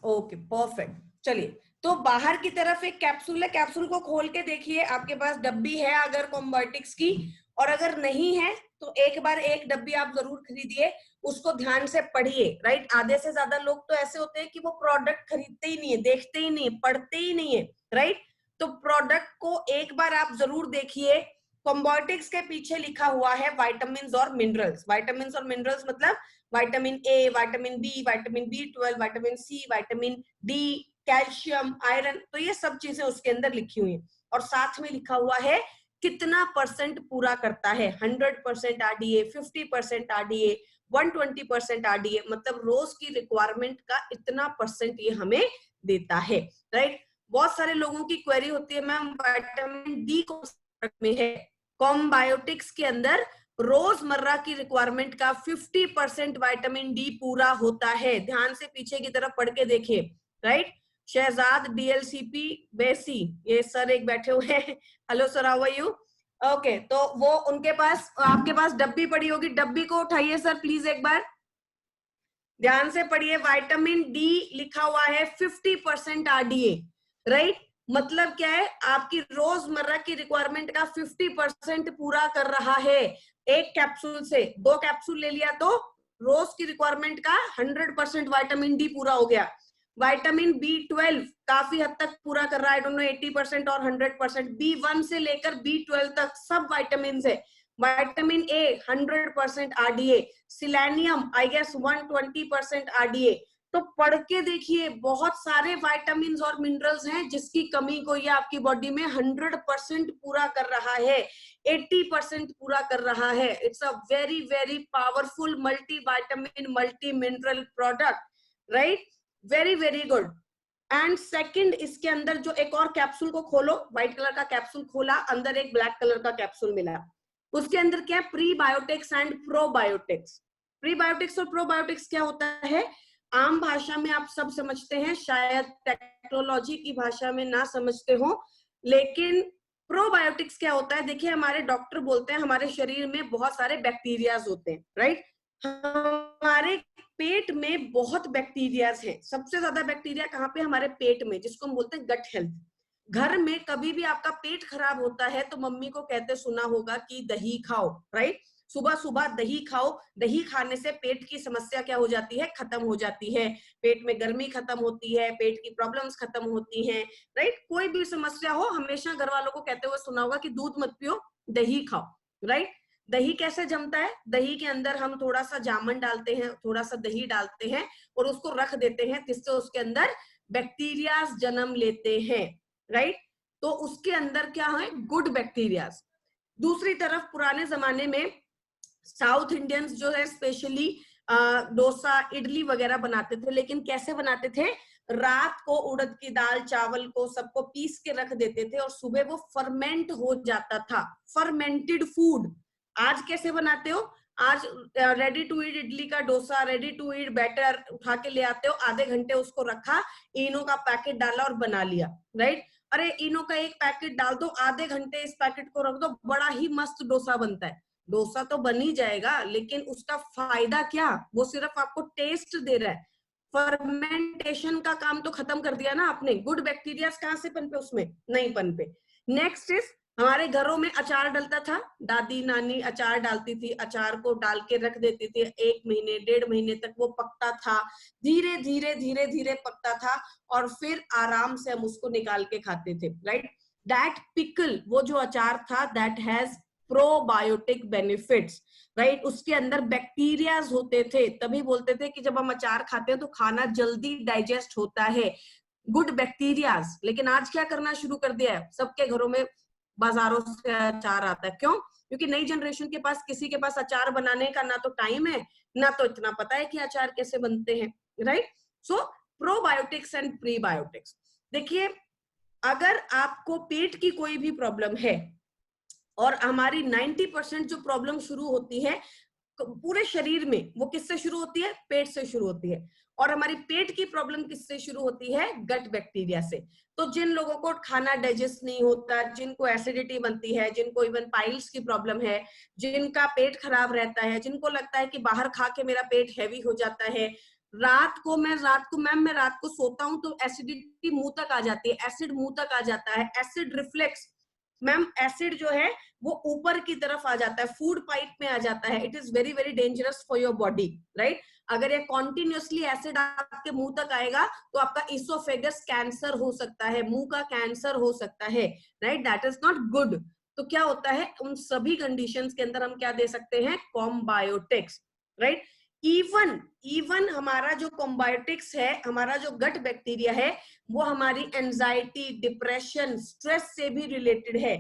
Okay, perfect. चलिए, तो बाहर की तरफ एक कैप्सूल है, कैप्सूल को खोल के देखिए, आपके पास डब्बी है अगर कॉम्बायोटिक्स की, और अगर नहीं है तो एक बार एक डब्बी आप जरूर खरीदिए, उसको ध्यान से पढ़िए। राइट, आधे से ज्यादा लोग तो ऐसे होते हैं कि वो प्रोडक्ट खरीदते ही नहीं है, देखते ही नहीं है, पढ़ते ही नहीं है। राइट, तो प्रोडक्ट को एक बार आप जरूर देखिए। कॉम्बायोटिक्स के पीछे लिखा हुआ है विटामिन और मिनरल्स। विटामिन और मिनरल्स मतलब vitamin A, vitamin B, vitamin B12, vitamin C, vitamin D, calcium, iron, तो ये सब चीजें उसके अंदर लिखी हुई हैं। और साथ में लिखा हुआ है कितना परसेंट पूरा करता है, 100% RDA, 50% RDA, 120% RDA, मतलब रोज की रिक्वायरमेंट का इतना परसेंट ये हमें देता है। राइट, बहुत सारे लोगों की क्वेरी होती है, मैम विटामिन डी कौन में है? कॉम्बायोटिक्स के अंदर रोजमर्रा की रिक्वायरमेंट का 50% विटामिन डी पूरा होता है। ध्यान से पीछे की तरफ पढ़ के देखिए। राइट, शहजाद DLCP बेसी, ये सर एक बैठे हुए हैं। Hello sir, how are you? Okay, तो वो उनके पास, आपके पास डब्बी पड़ी होगी, डब्बी को उठाइए सर प्लीज, एक बार ध्यान से पढ़िए। विटामिन डी लिखा हुआ है 50% RDA। राइट, मतलब क्या है, आपकी रोजमर्रा की रिक्वायरमेंट का 50% पूरा कर रहा है। एक कैप्सूल से 2 कैप्सूल ले लिया तो रोज की रिक्वायरमेंट का 100% विटामिन डी पूरा हो गया। विटामिन B12 काफी हद तक पूरा कर रहा है, 80% और 100%। B1 से लेकर B12 तक सब विटामिन है। Vitamin A 100% RDA, selenium I guess 120% RDA। तो पढ़ के देखिए, बहुत सारे विटामिन और मिनरल्स हैं जिसकी कमी को ये आपकी बॉडी में 100% पूरा कर रहा है, 80% पूरा कर रहा है। It's a very very powerful multi vitamin multi mineral product. Right, very very good. And second, इसके अंदर जो एक और कैप्सूल को खोलो, व्हाइट कलर का कैप्सूल खोला, अंदर एक ब्लैक कलर का कैप्सूल मिला। उसके अंदर क्या है? Prebiotics and probiotics. प्रीबायोटिक्स और प्रोबायोटिक्स क्या होता है? आम भाषा में आप सब समझते हैं, शायद टेक्नोलॉजी की भाषा में ना समझते हो, लेकिन प्रोबायोटिक्स क्या होता है? देखिए, हमारे डॉक्टर बोलते हैं हमारे शरीर में बहुत सारे बैक्टीरियाज होते हैं। राइट, हमारे पेट में बहुत बैक्टीरियाज हैं। सबसे ज्यादा बैक्टीरिया कहाँ पे? हमारे पेट में, जिसको हम बोलते हैं गट हेल्थ। घर में कभी भी आपका पेट खराब होता है तो मम्मी को कहते सुना होगा कि दही खाओ। राइट, सुबह सुबह दही खाओ, दही खाने से पेट की समस्या क्या हो जाती है? खत्म हो जाती है। पेट में गर्मी खत्म होती है, पेट की प्रॉब्लम्स खत्म होती हैं। राइट, कोई भी समस्या हो, हमेशा घर वालों को कहते हुए सुना होगा कि दूध मत पियो, दही खाओ। राइट, दही कैसे जमता है? दही के अंदर हम थोड़ा सा जामन डालते हैं, थोड़ा सा दही डालते हैं और उसको रख देते हैं, जिससे उसके अंदर बैक्टीरिया जन्म लेते हैं। राइट, तो उसके अंदर क्या है? Good bacteria. दूसरी तरफ पुराने जमाने में साउथ इंडियंस जो है स्पेशली डोसा इडली वगैरह बनाते थे, लेकिन कैसे बनाते थे? रात को उड़द की दाल चावल को सबको पीस के रख देते थे और सुबह वो फर्मेंट हो जाता था, फर्मेंटेड फूड। आज कैसे बनाते हो? आज रेडी टू ईट इडली का dosa, ready to eat batter उठा के ले आते हो, आधे घंटे उसको रखा, इनो का पैकेट डाला और बना लिया। राइट, अरे इनो का एक पैकेट डाल दो, आधे घंटे इस पैकेट को रख दो, बड़ा ही मस्त डोसा बनता है। डोसा तो बन ही जाएगा, लेकिन उसका फायदा क्या? वो सिर्फ आपको टेस्ट दे रहा है, फर्मेंटेशन का काम तो खत्म कर दिया ना आपने। गुड बैक्टीरिया कहां से पनपे? उसमें नहीं पनपे। नेक्स्ट इज, हमारे घरों में अचार डलता था, दादी नानी अचार डालती थी, अचार को डाल के रख देती थी, 1 महीने 1.5 महीने तक वो पकता था, धीरे धीरे धीरे धीरे पकता था और फिर आराम से हम उसको निकाल के खाते थे। राइट, दैट पिकल, वो जो अचार था, that has probiotic benefits. Right, उसके अंदर बैक्टीरियाज होते थे, तभी बोलते थे कि जब हम अचार खाते हैं तो खाना जल्दी डाइजेस्ट होता है, गुड बैक्टीरियाज। लेकिन आज क्या करना शुरू कर दिया है? सबके घरों में बाजारों से अचार आता है। क्यों? क्योंकि नई जनरेशन के पास, किसी के पास अचार बनाने का ना तो टाइम है, ना तो इतना पता है कि अचार कैसे बनते हैं। Right, so probiotics and prebiotics. देखिए, अगर आपको पेट की कोई भी प्रॉब्लम है, और हमारी 90% जो प्रॉब्लम शुरू होती है पूरे शरीर में वो किससे शुरू होती है? पेट से शुरू होती है। और हमारी पेट की प्रॉब्लम किससे शुरू होती है? गट बैक्टीरिया से। तो जिन लोगों को खाना डाइजेस्ट नहीं होता, जिनको एसिडिटी बनती है, जिनको इवन पाइल्स की प्रॉब्लम है, जिनका पेट खराब रहता है, जिनको लगता है कि बाहर खा के मेरा पेट हैवी हो जाता है, रात को मैं रात को सोता हूं तो एसिडिटी मुंह तक आ जाती है, एसिड मुंह तक आ जाता है, एसिड रिफ्लेक्स, मैम एसिड जो है वो ऊपर की तरफ आ जाता है, फूड पाइप में आ जाता है। It is very very dangerous for your body, right. अगर ये कॉन्टिन्यूसली एसिड आपके मुंह तक आएगा तो आपका इसोफेगस कैंसर हो सकता है, मुंह का कैंसर हो सकता है, right. That is not good. तो क्या होता है, उन सभी कंडीशंस के अंदर हम क्या दे सकते हैं? कॉम्बायोटिक्स, राइट। इवन हमारा जो कॉम्बायोटिक्स है, हमारा जो गट बैक्टीरिया है, वो हमारी एंजाइटी, डिप्रेशन, स्ट्रेस से भी रिलेटेड है।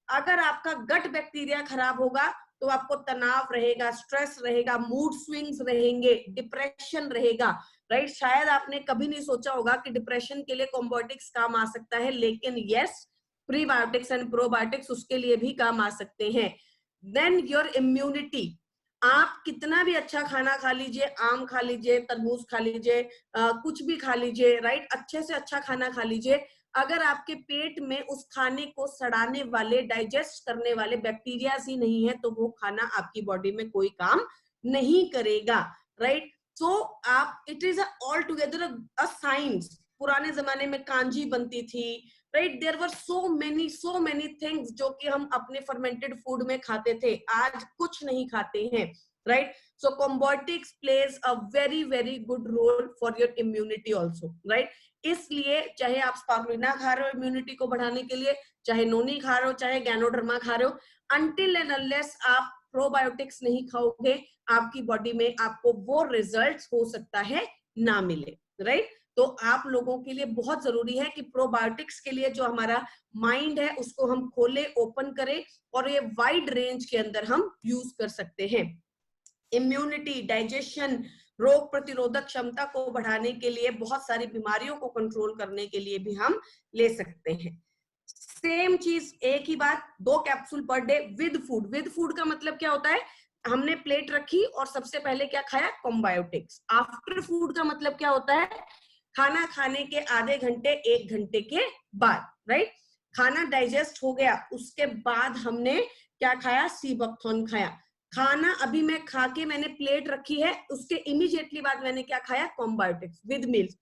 अगर आपका गट बैक्टीरिया खराब होगा तो आपको तनाव रहेगा, स्ट्रेस रहेगा, मूड स्विंग्स रहेंगे, डिप्रेशन रहेगा, राइट। शायद आपने कभी नहीं सोचा होगा कि डिप्रेशन के लिए कॉम्बायोटिक्स काम आ सकता है, लेकिन यस, प्रीबायोटिक्स एंड प्रोबायोटिक्स उसके लिए भी काम आ सकते हैं। देन योर इम्यूनिटी, आप कितना भी अच्छा खाना खा लीजिए, आम खा लीजिए, तरबूज खा लीजिए, कुछ भी खा लीजिए, राइट, अच्छे से अच्छा खाना खा लीजिए, अगर आपके पेट में उस खाने को सड़ाने वाले, डाइजेस्ट करने वाले बैक्टीरिया ही नहीं है तो वो खाना आपकी बॉडी में कोई काम नहीं करेगा, राइट। सो आप, it is all together a science. पुराने जमाने में कांजी बनती थी, right, there were so many things जो कि हम अपने फर्मेंटेड फूड में खाते थे, आज कुछ नहीं खाते हैं, right. So combiotics plays a very very good role for your immunity also, right. इसलिए चाहे आप स्पारुलिना खा रहे हो इम्यूनिटी को बढ़ाने के लिए, चाहे नोनी खा रहे हो, चाहे गैनोडर्मा खा रहे हो, अनटिल एंड अनलेस आप प्रोबायोटिक्स नहीं खाओगे, आपकी बॉडी में आपको वो रिजल्ट्स हो सकता है ना मिले, राइट। तो आप लोगों के लिए बहुत जरूरी है कि प्रोबायोटिक्स के लिए जो हमारा माइंड है उसको हम खोले, ओपन करें, और ये वाइड रेंज के अंदर हम यूज कर सकते हैं। इम्यूनिटी, डाइजेशन, रोग प्रतिरोधक क्षमता को बढ़ाने के लिए, बहुत सारी बीमारियों को कंट्रोल करने के लिए भी हम ले सकते हैं। सेम चीज, एक ही बात, 2 capsule per day with food. With food का मतलब क्या होता है? हमने प्लेट रखी और सबसे पहले क्या खाया? कॉम्बायोटिक्स। आफ्टर फूड का मतलब क्या होता है? खाना खाने के आधे घंटे, 1 घंटे के बाद, राइट। खाना डाइजेस्ट हो गया, उसके बाद हमने क्या खाया? सीबकथॉर्न खाया। खाना अभी मैं खा के मैंने प्लेट रखी है, उसके इमीडिएटली बाद मैंने क्या खाया? कॉम्बायोटिक्स विद मील्स।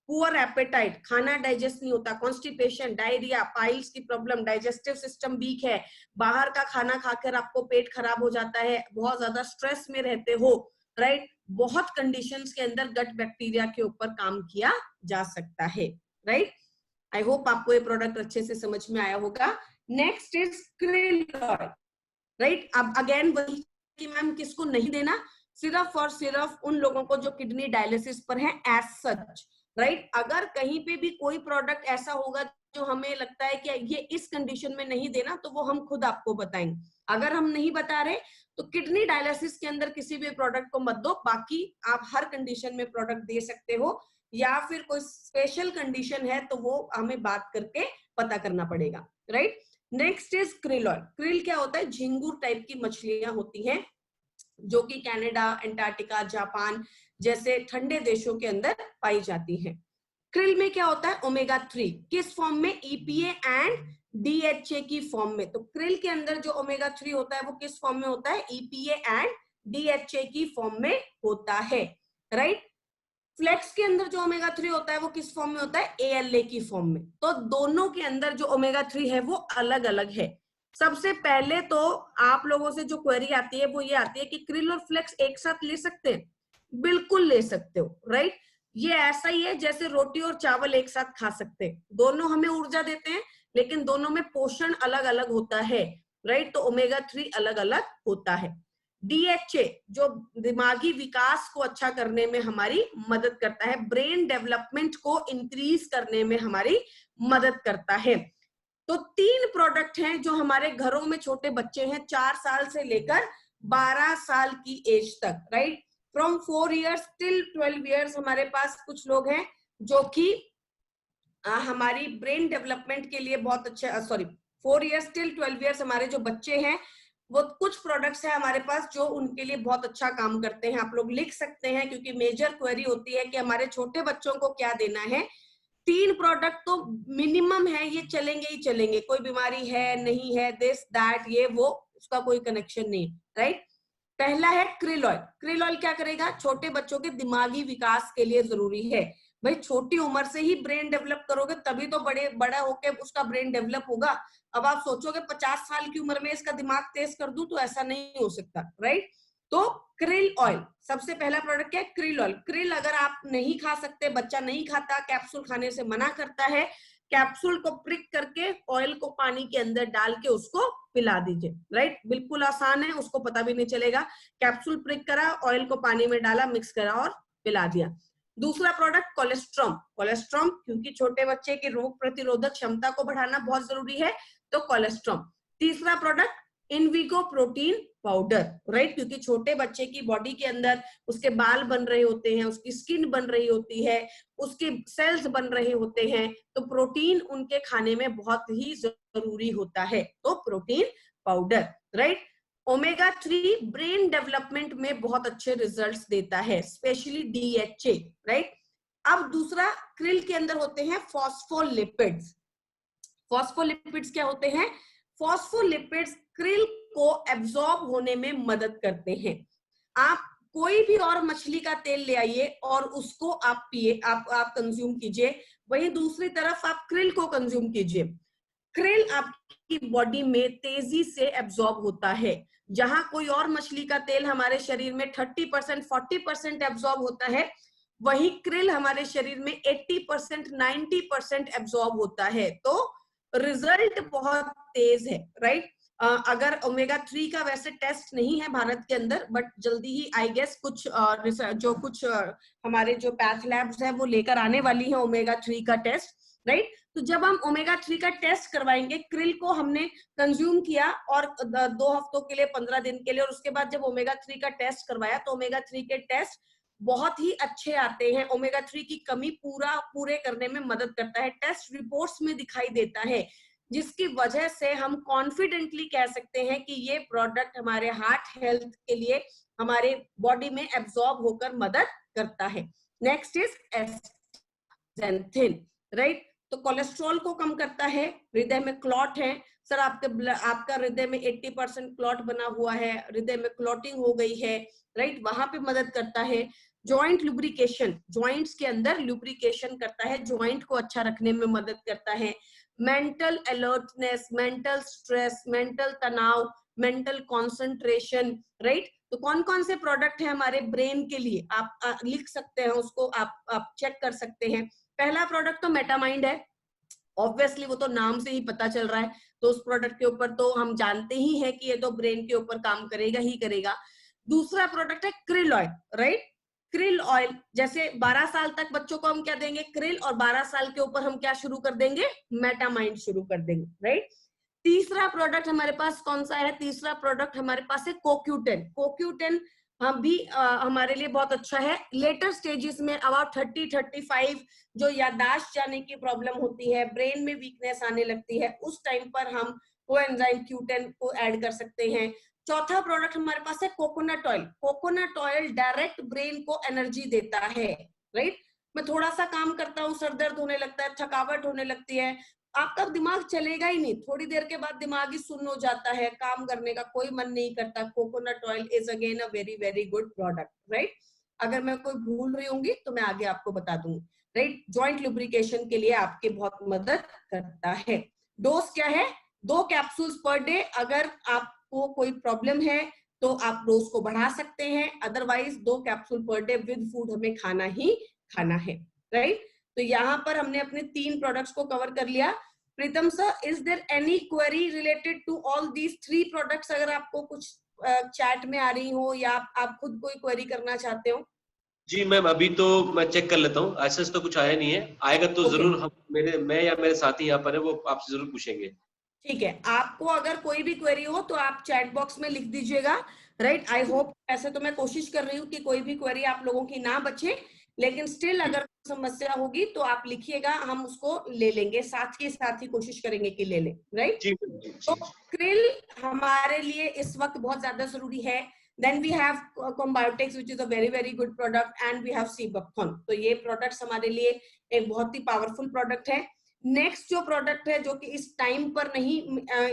पुअर एपेटाइट, खाना डाइजेस्ट नहीं होता, कॉन्स्टिपेशन, डायरिया, पाइल्स की प्रॉब्लम, डाइजेस्टिव सिस्टम वीक है, बाहर का खाना खाकर आपको पेट खराब हो जाता है, बहुत ज्यादा स्ट्रेस में रहते हो, राइट। बहुत कंडीशंस के अंदर गट बैक्टीरिया के ऊपर काम किया जा सकता है, राइट। आई होप आपको ये प्रोडक्ट अच्छे से समझ में आया होगा। Next is krill oil, right. अब अगेन वही कि मैम किसको नहीं देना? सिर्फ और सिर्फ उन लोगों को जो किडनी डायलिसिस पर है एज सच, राइट। अगर कहीं पे भी कोई प्रोडक्ट ऐसा होगा जो हमें लगता है कि ये इस कंडीशन में नहीं देना, तो वो हम खुद आपको बताएंगे। अगर हम नहीं बता रहे तो किडनी डायलिसिस के अंदर किसी भी प्रोडक्ट को मत दो, बाकी आप हर कंडीशन में प्रोडक्ट दे सकते हो, या फिर कोई स्पेशल कंडीशन है तो वो हमें बात करके पता करना पड़ेगा, right. Next is krill oil। krill क्या होता है? झिंगुर टाइप की मछलियां होती हैं जो कि कनाडा, अंटार्कटिका, जापान जैसे ठंडे देशों के अंदर पाई जाती है। krill में क्या होता है? ओमेगा 3 किस फॉर्म में? EPA एंड DHA की फॉर्म में। तो krill के अंदर जो ओमेगा 3 होता है वो किस फॉर्म में होता है? EPA एंड DHA की फॉर्म में होता है, राइट। फ्लेक्स के अंदर जो ओमेगा 3 होता है वो किस फॉर्म में होता है? ALA की फॉर्म में। तो दोनों के अंदर जो ओमेगा 3 है वो अलग अलग है। सबसे पहले तो आप लोगों से जो क्वेरी आती है वो ये आती है कि krill और फ्लेक्स एक साथ ले सकते हैं? बिल्कुल ले सकते हो, राइट। ये ऐसा ही है जैसे रोटी और चावल एक साथ खा सकते हैं, दोनों हमें ऊर्जा देते हैं, लेकिन दोनों में पोषण अलग अलग होता है, राइट। तो ओमेगा 3 अलग अलग होता है। DHA जो दिमागी विकास को अच्छा करने में हमारी मदद करता है, ब्रेन डेवलपमेंट को इंक्रीज करने में हमारी मदद करता है। तो 3 प्रोडक्ट हैं जो हमारे घरों में छोटे बच्चे हैं 4 साल से लेकर 12 साल की एज तक, right. From 4 years till 12 years हमारे पास कुछ लोग हैं जो कि हमारी ब्रेन डेवलपमेंट के लिए बहुत अच्छे, 4 years टिल 12 years हमारे जो बच्चे हैं वो कुछ प्रोडक्ट्स है हमारे पास जो उनके लिए बहुत अच्छा काम करते हैं। आप लोग लिख सकते हैं, क्योंकि मेजर क्वेरी होती है कि हमारे छोटे बच्चों को क्या देना है। 3 प्रोडक्ट तो मिनिमम है, ये चलेंगे ही चलेंगे, कोई बीमारी है नहीं है, दिस दैट ये वो, उसका कोई कनेक्शन नहीं, राइट। पहला है क्रिल ऑयल। क्रिल ऑयल क्या करेगा, छोटे बच्चों के दिमागी विकास के लिए जरूरी है। भाई छोटी उम्र से ही ब्रेन डेवलप करोगे तभी तो बड़ा होके उसका ब्रेन डेवलप होगा। अब आप सोचोगे 50 साल की उम्र में इसका दिमाग तेज कर दूं, तो ऐसा नहीं हो सकता, राइट। तो क्रिल ऑयल सबसे पहला प्रोडक्ट है, क्रिल ऑयल। क्रिल अगर आप नहीं खा सकते, बच्चा नहीं खाता, कैप्सूल खाने से मना करता है, कैप्सूल को प्रिक करके ऑयल को पानी के अंदर डाल के उसको पिला दीजिए, राइट। बिल्कुल आसान है, उसको पता भी नहीं चलेगा। कैप्सूल प्रिक करा, ऑयल को पानी में डाला, मिक्स करा और पिला दिया। दूसरा प्रोडक्ट कोलेस्ट्रॉम। कोलेस्ट्रॉम क्योंकि छोटे बच्चे की रोग प्रतिरोधक क्षमता को बढ़ाना बहुत जरूरी है, तो कोलेस्ट्रॉम। तीसरा प्रोडक्ट इनविगो प्रोटीन पाउडर, राइट, क्योंकि छोटे बच्चे की बॉडी के अंदर उसके बाल बन रहे होते हैं, उसकी स्किन बन रही होती है, उसके सेल्स बन रहे होते हैं, तो प्रोटीन उनके खाने में बहुत ही जरूरी होता है, तो protein powder, right. Omega 3 brain development में बहुत अच्छे रिजल्ट्स देता है, स्पेशली DHA, राइट। अब दूसरा, क्रिल के अंदर होते हैं फॉस्फोलिपिड्स। फॉस्फोलिपिड्स क्या होते हैं, फॉस्फोलिपिड्स क्रिल को एब्जॉर्ब होने में मदद करते हैं। आप कोई भी और मछली का तेल ले आइए और उसको आप पिए, आप कंज्यूम कीजिए, वहीं दूसरी तरफ आप क्रिल को कंज्यूम कीजिए। क्रिल आपकी बॉडी में तेजी से एब्जॉर्ब होता है। जहां कोई और मछली का तेल हमारे शरीर में 30% 40% एब्जॉर्ब होता है, वही क्रिल हमारे शरीर में 80% 90% एब्जॉर्ब होता है, तो रिजल्ट बहुत तेज है, राइट। अगर ओमेगा 3 का वैसे टेस्ट नहीं है भारत के अंदर, बट जल्दी ही आई गेस कुछ हमारे जो पैथ लैब्स है वो लेकर आने वाली है ओमेगा 3 का टेस्ट, राइट। तो जब हम ओमेगा 3 का टेस्ट करवाएंगे, क्रिल को हमने कंज्यूम किया और 2 हफ्तों के लिए, 15 दिन के लिए, और उसके बाद जब ओमेगा 3 का टेस्ट करवाया तो ओमेगा 3 के टेस्ट बहुत ही अच्छे आते हैं। ओमेगा 3 की कमी पूरे करने में मदद करता है, टेस्ट रिपोर्ट्स में दिखाई देता है, जिसकी वजह से हम कॉन्फिडेंटली कह सकते हैं कि ये प्रोडक्ट हमारे हार्ट हेल्थ के लिए हमारे बॉडी में एब्जॉर्ब होकर मदद करता है। Next is astaxanthin, right. तो कोलेस्ट्रॉल को कम करता है, हृदय में क्लॉट है, सर आपका हृदय में 80% क्लॉट बना हुआ है, हृदय में क्लॉटिंग हो गई है, राइट, वहां पे मदद करता है। जॉइंट लुब्रिकेशन, जॉइंट्स के अंदर लुब्रिकेशन करता है, जॉइंट को अच्छा रखने में मदद करता है। Mental alertness, mental stress, mental तनाव, मेंटल कंसंट्रेशन, राइट। तो कौन कौन से प्रोडक्ट है हमारे ब्रेन के लिए, आप लिख सकते हैं, उसको आप चेक कर सकते हैं। पहला प्रोडक्ट तो मेटामाइंड है, ऑब्वियसली वो तो नाम से ही पता चल रहा है, तो उस प्रोडक्ट के ऊपर तो हम जानते ही हैं कि ये तो ब्रेन के ऊपर काम करेगा ही करेगा। दूसरा प्रोडक्ट है krill oil, right. Krill oil, जैसे 12 साल तक बच्चों को हम क्या देंगे, क्रिल, और 12 साल के ऊपर हम क्या शुरू कर देंगे, मेटामाइंड शुरू कर देंगे, राइट। तीसरा प्रोडक्ट हमारे पास कौन सा है, तीसरा प्रोडक्ट हमारे पास है कोक्यूटेन। कोक्यूटेन हम भी हमारे लिए बहुत अच्छा है। लेटर स्टेजेस में अबाउट 30-35 जो याददाश्त जाने की प्रॉब्लम होती है, ब्रेन में वीकनेस आने लगती है, उस टाइम पर हम कोएंजाइम क्यूटेन को ऐड कर सकते हैं। चौथा प्रोडक्ट हमारे पास है coconut oil. Coconut oil direct brain को एनर्जी देता है, राइट। मैं थोड़ा सा काम करता हूँ, सर दर्द होने लगता है, थकावट होने लगती है, आपका दिमाग चलेगा ही नहीं, थोड़ी देर के बाद दिमाग ही सुन्न हो जाता है, काम करने का कोई मन नहीं करता। Coconut oil is again a very very good product, right. अगर मैं कोई भूल रही होंगी तो मैं आगे आपको बता दूंगी, राइट। जॉइंट लुब्रिकेशन के लिए आपके बहुत मदद करता है। डोज क्या है, 2 कैप्सूल्स पर डे। अगर आपको कोई प्रॉब्लम है तो आप डोज को बढ़ा सकते हैं, otherwise 2 capsule per day with food हमें खाना ही खाना है, राइट। तो यहाँ पर हमने अपने 3 प्रोडक्ट्स को कवर कर लिया। Pritam sir, is there any query related to all these 3 products? अगर आपको कुछ चैट में आ रही हो या आप खुद कोई क्वेरी करना चाहते हो? जी मैम, अभी तो मैं चेक कर लेता हूँ, ऐसा तो कुछ आया नहीं है, आएगा तो जरूर हम मैं या मेरे साथी यहाँ पर है वो आपसे जरूर पूछेंगे। ठीक है, आपको अगर कोई भी क्वेरी हो तो आप चैट बॉक्स में लिख दीजिएगा, राइट। आई होप, ऐसे तो मैं कोशिश कर रही हूँ कि कोई भी क्वेरी आप लोगों की ना बचे, लेकिन स्टिल अगर समस्या होगी तो आप लिखिएगा, हम उसको ले लेंगे, साथ के साथ ही कोशिश करेंगे कि ले लें, राइट। जी तो krill हमारे लिए इस वक्त बहुत ज्यादा जरूरी है। Then we have Combiotics, which is a very very good product, and we have Sebapthon. तो ये प्रोडक्ट्स हमारे लिए एक बहुत ही पावरफुल प्रोडक्ट है। नेक्स्ट जो प्रोडक्ट है जो कि इस टाइम पर नहीं,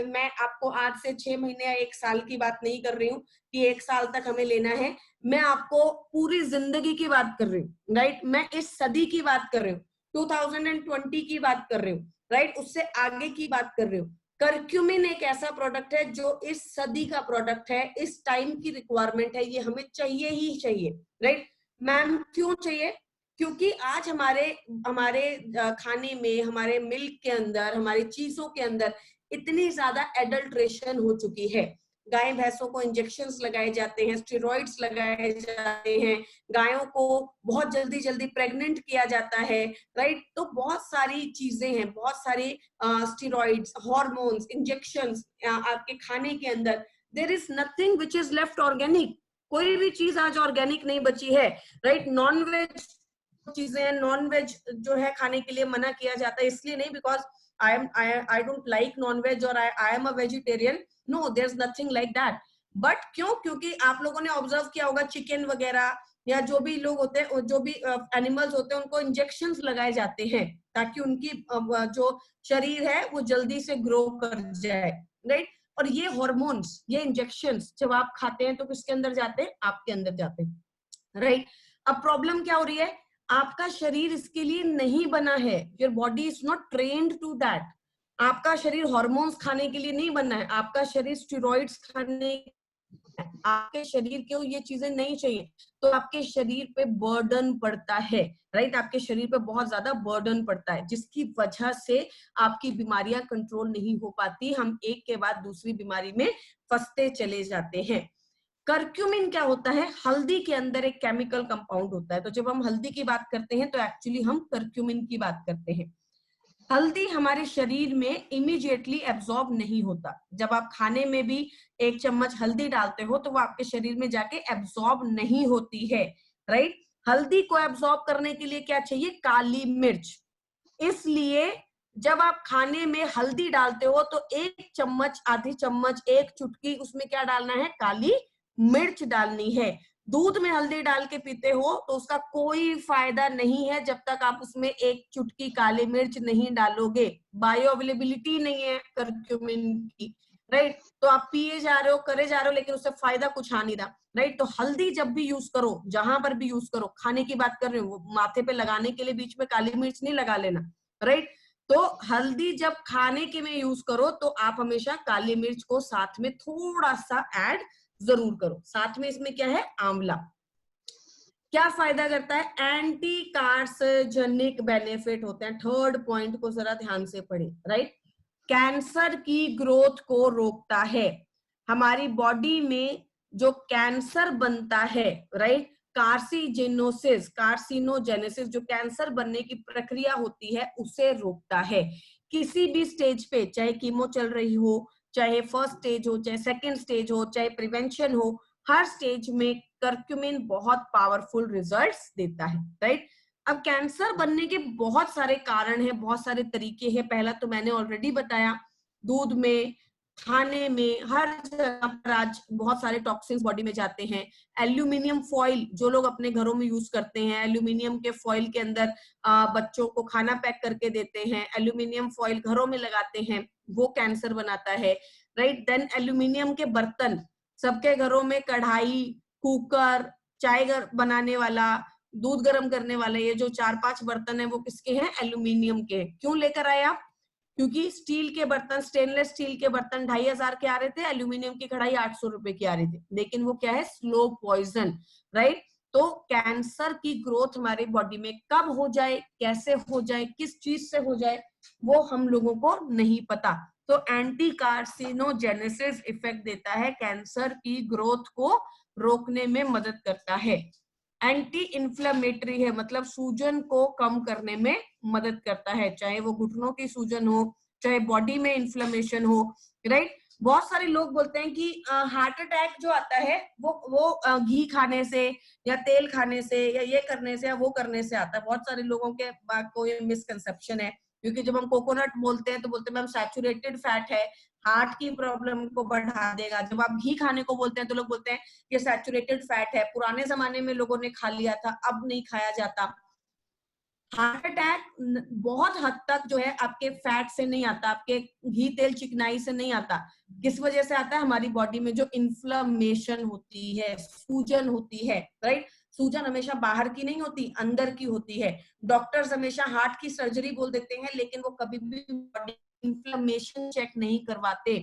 मैं आपको आज से 6 महीने या 1 साल की बात नहीं कर रही हूँ कि 1 साल तक हमें लेना है, मैं आपको पूरी जिंदगी की बात कर रही हूँ, राइट। मैं इस सदी की बात कर रही हूँ, 2020 की बात कर रही हूँ, राइट, उससे आगे की बात कर रही हूँ। कर्क्यूमिन एक ऐसा प्रोडक्ट है जो इस सदी का प्रोडक्ट है, इस टाइम की रिक्वायरमेंट है, ये हमें चाहिए ही चाहिए, राइट। मैम क्यों चाहिए? क्योंकि आज हमारे खाने में, हमारे मिल्क के अंदर, हमारी चीजों के अंदर इतनी ज्यादा एडल्ट्रेशन हो चुकी है। गाय भैंसों को इंजेक्शंस लगाए जाते हैं, स्टेरॉइड्स लगाए जाते हैं, गायों को बहुत जल्दी जल्दी प्रेग्नेंट किया जाता है, राइट। तो बहुत सारी चीजें हैं, बहुत सारे स्टेरॉइड्स, हार्मोन्स, इंजेक्शंस आपके खाने के अंदर। There is nothing which is left organic. कोई भी चीज आज ऑर्गेनिक नहीं बची है, राइट। नॉन वेज चीजें हैं, नॉन वेज जो है खाने के लिए मना किया जाता है, इसलिए नहीं because I don't like non-veg or I am a vegetarian. No, there's nothing like that. But क्यों? क्योंकि आप लोगों ने ऑब्जर्व किया होगा, चिकन वगैरह या जो भी लोग होते हैं, जो भी एनिमल्स होते हैं, उनको इंजेक्शंस लगाए जाते हैं ताकि उनकी जो शरीर है वो जल्दी से ग्रो कर जाए, राइट। और ये हार्मोन्स, ये इंजेक्शंस जब आप खाते हैं तो किसके अंदर जाते हैं? आपके अंदर जाते हैं, राइट। अब प्रॉब्लम क्या हो रही है? आपका शरीर इसके लिए नहीं बना है, your body is not trained to that. आपका शरीर हार्मोन्स खाने के लिए नहीं बना है, आपका शरीर स्टेरॉइड्स खाने, आपके शरीर को ये चीजें नहीं चाहिए, तो आपके शरीर पे बर्डन पड़ता है, राइट। आपके शरीर पे बहुत ज्यादा बर्डन पड़ता है, जिसकी वजह से आपकी बीमारियां कंट्रोल नहीं हो पाती, हम एक के बाद दूसरी बीमारी में फंसते चले जाते हैं। कर्क्यूमिन क्या होता है? हल्दी के अंदर एक केमिकल कंपाउंड होता है। तो जब हम हल्दी की बात करते हैं तो एक्चुअली हम कर्क्यूमिन की बात करते हैं। हल्दी हमारे शरीर में इमीडिएटली एब्जॉर्ब नहीं होता। जब आप खाने में भी 1 चम्मच हल्दी डालते हो तो वो आपके शरीर में जाके एब्जॉर्ब नहीं होती है, राइट। हल्दी को एब्जॉर्ब करने के लिए क्या चाहिए? काली मिर्च। इसलिए जब आप खाने में हल्दी डालते हो तो 1 चम्मच, आधी चम्मच, 1 चुटकी उसमें क्या डालना है? काली मिर्च डालनी है। दूध में हल्दी डाल के पीते हो तो उसका कोई फायदा नहीं है जब तक आप उसमें 1 चुटकी काली मिर्च नहीं डालोगे। बायो अवेलेबिलिटी नहीं है कर्क्यूमिन की, राइट। तो आप पिए जा रहे हो, करे जा रहे हो, लेकिन उससे फायदा कुछ आ नहीं रहा, राइट। तो हल्दी जब भी यूज करो, जहां पर भी यूज करो, खाने की बात कर रही हूँ, माथे पे लगाने के लिए बीच में काली मिर्च नहीं लगा लेना, राइट। तो हल्दी जब खाने के में यूज करो तो आप हमेशा काली मिर्च को साथ में थोड़ा सा ऐड जरूर करो। साथ में इसमें क्या है? आंवला। क्या फायदा करता है? एंटी कार्सिनोजेनिक बेनिफिट होते हैं। थर्ड पॉइंट को जरा ध्यान से पढ़े, राइट। कैंसर की ग्रोथ को रोकता है। हमारी बॉडी में जो कैंसर बनता है, राइट, कार्सिनोजेनेसिस, जो कैंसर बनने की प्रक्रिया होती है, उसे रोकता है। किसी भी स्टेज पे, चाहे कीमो चल रही हो, चाहे फर्स्ट स्टेज हो, चाहे सेकेंड स्टेज हो, चाहे प्रिवेंशन हो, हर स्टेज में कर्क्यूमिन बहुत पावरफुल रिजल्ट्स देता है, राइट। अब कैंसर बनने के बहुत सारे कारण हैं, बहुत सारे तरीके हैं। पहला तो मैंने ऑलरेडी बताया, दूध में, खाने में, हर जगह पर आज बहुत सारे टॉक्सिन्स बॉडी में जाते हैं। एल्यूमिनियम फॉइल जो लोग अपने घरों में यूज करते हैं, एल्यूमिनियम के फॉइल के अंदर बच्चों को खाना पैक करके देते हैं, एल्यूमिनियम फॉइल घरों में लगाते हैं, वो कैंसर बनाता है, राइट। देन एल्यूमिनियम के बर्तन, सबके घरों में कढ़ाई, कुकर, चाय बनाने वाला, दूध गर्म करने वाला, ये जो 4-5 बर्तन है वो किसके हैं? एल्यूमिनियम के। क्यों लेकर आए आप? क्योंकि स्टील के बर्तन, स्टेनलेस स्टील के बर्तन 2500 के आ रहे थे, एल्यूमिनियम की कढ़ाई 800 रुपए की आ रही थी, लेकिन वो क्या है? Slow poison, right. तो कैंसर की ग्रोथ हमारी बॉडी में कब हो जाए, कैसे हो जाए, किस चीज से हो जाए, वो हम लोगों को नहीं पता। तो एंटी कार्सिनोजेनेसिस इफेक्ट देता है, कैंसर की ग्रोथ को रोकने में मदद करता है। एंटी इन्फ्लेमेटरी है, मतलब सूजन को कम करने में मदद करता है, चाहे वो घुटनों की सूजन हो, चाहे बॉडी में इन्फ्लेमेशन हो, राइट। बहुत सारे लोग बोलते हैं कि हार्ट अटैक जो आता है वो घी खाने से या तेल खाने से या ये करने से या वो करने से आता है। बहुत सारे लोगों के को ये मिसकंसेप्शन है, क्योंकि जब हम कोकोनट बोलते हैं तो बोलते हैं मैम सैचुरेटेड फैट है, हार्ट की प्रॉब्लम को बढ़ा देगा। जब आप घी खाने को बोलते हैं तो लोग बोलते हैं ये सैचुरेटेड फैट है, पुराने जमाने में लोगों ने खा लिया था, अब नहीं खाया जाता। हार्ट अटैक बहुत हद तक जो है आपके फैट से नहीं आता, आपके घी तेल चिकनाई से नहीं आता। किस वजह से आता है? हमारी बॉडी में जो इन्फ्लेमेशन होती है, सूजन होती है, राइट। सूजन हमेशा बाहर की नहीं होती, अंदर की होती है। डॉक्टर्स हमेशा हार्ट की सर्जरी बोल देते हैं, लेकिन वो कभी भी बॉडी इन्फ्लेमेशन चेक नहीं करवाते।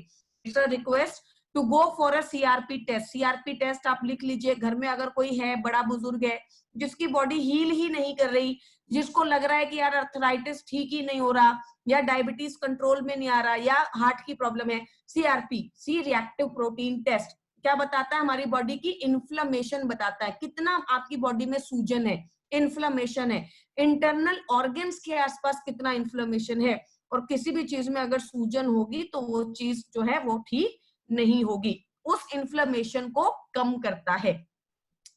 It's a request to go for a CRP test. CRP test आप लिख लीजिए, घर में अगर कोई है, बड़ा बुजुर्ग है जिसकी बॉडी हील ही नहीं कर रही, जिसको लग रहा है कि यार अर्थराइटिस ठीक ही नहीं हो रहा, या डायबिटीज कंट्रोल में नहीं आ रहा, या हार्ट की प्रॉब्लम है, CRP, C reactive protein test क्या बताता है? हमारी बॉडी की इन्फ्लेमेशन बताता है, कितना आपकी बॉडी में सूजन है, इन्फ्लेमेशन है, इंटरनल ऑर्गन्स के आसपास कितना इन्फ्लेमेशन है। और किसी भी चीज में अगर सूजन होगी तो वो चीज जो है वो ठीक नहीं होगी, उस इन्फ्लेमेशन को कम करता है।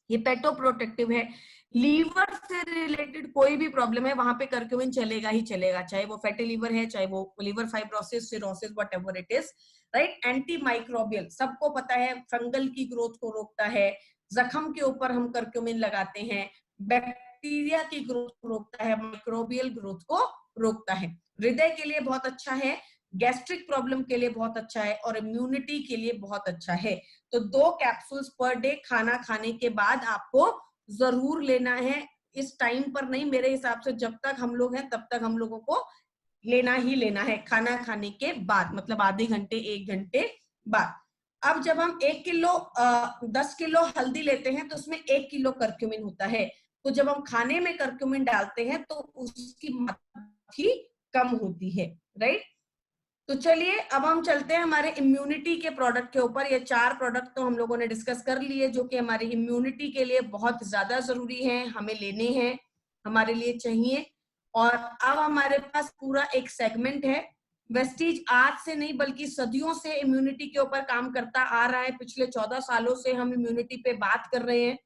ये पेटोप्रोटेक्टिव है। लीवर से रिलेटेड कोई भी प्रॉब्लम है वहां पे करक्यूमिन चलेगा ही चलेगा, चाहे वो फैटी लीवर है, चाहे वो liver fibrosis, cirrhosis, whatever it is, right. Anti microbial, सबको पता है, फंगल की ग्रोथ को रोकता है। जख्म के ऊपर हम करक्यूमिन लगाते हैं, बैक्टीरिया की ग्रोथ को रोकता है, माइक्रोबियल ग्रोथ को रोकता है। हृदय के लिए बहुत अच्छा है, गैस्ट्रिक प्रॉब्लम के लिए बहुत अच्छा है, और इम्यूनिटी के लिए बहुत अच्छा है। तो 2 कैप्सूल्स पर डे खाना खाने के बाद आपको जरूर लेना है। इस टाइम पर नहीं, मेरे हिसाब से जब तक हम लोग हैं तब तक हम लोगों को लेना ही लेना है, खाना खाने के बाद, मतलब आधे घंटे 1 घंटे बाद। अब जब हम 1 किलो 10 किलो हल्दी लेते हैं तो उसमें 1 किलो करक्यूमिन होता है। तो जब हम खाने में करक्यूमिन डालते हैं तो उसकी मात्रा ही कम होती है, राइट। तो चलिए अब हम चलते हैं हमारे इम्यूनिटी के प्रोडक्ट के ऊपर। ये 4 प्रोडक्ट तो हम लोगों ने डिस्कस कर लिए जो कि हमारी इम्यूनिटी के लिए बहुत ज्यादा जरूरी है, हमें लेने हैं, हमारे लिए चाहिए। और अब हमारे पास पूरा एक सेगमेंट है। वेस्टीज आज से नहीं बल्कि सदियों से इम्यूनिटी के ऊपर काम करता आ रहा है। पिछले 14 सालों से हम इम्यूनिटी पे बात कर रहे हैं।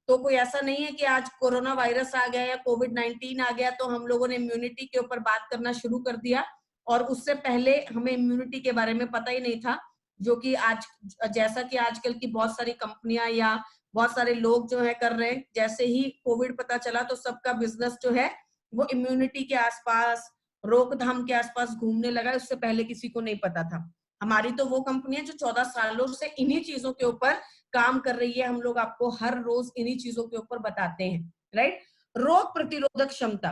तो कोई ऐसा नहीं है कि आज कोरोना वायरस आ गया या कोविड-19 आ गया तो हम लोगों ने इम्यूनिटी के ऊपर बात करना शुरू कर दिया, और उससे पहले हमें इम्यूनिटी के बारे में पता ही नहीं था। जो कि आज, जैसा कि आजकल की बहुत सारी कंपनियां या बहुत सारे लोग जो है कर रहे हैं, जैसे ही कोविड पता चला तो सबका बिजनेस जो है वो इम्यूनिटी के आसपास, रोकथाम के आसपास घूमने लगा। उससे पहले किसी को नहीं पता था। हमारी तो वो कंपनी है जो 14 सालों से इन्हीं चीजों के ऊपर काम कर रही है। हम लोग आपको हर रोज इन्हीं चीजों के ऊपर बताते हैं, राइट। रोग प्रतिरोधक क्षमता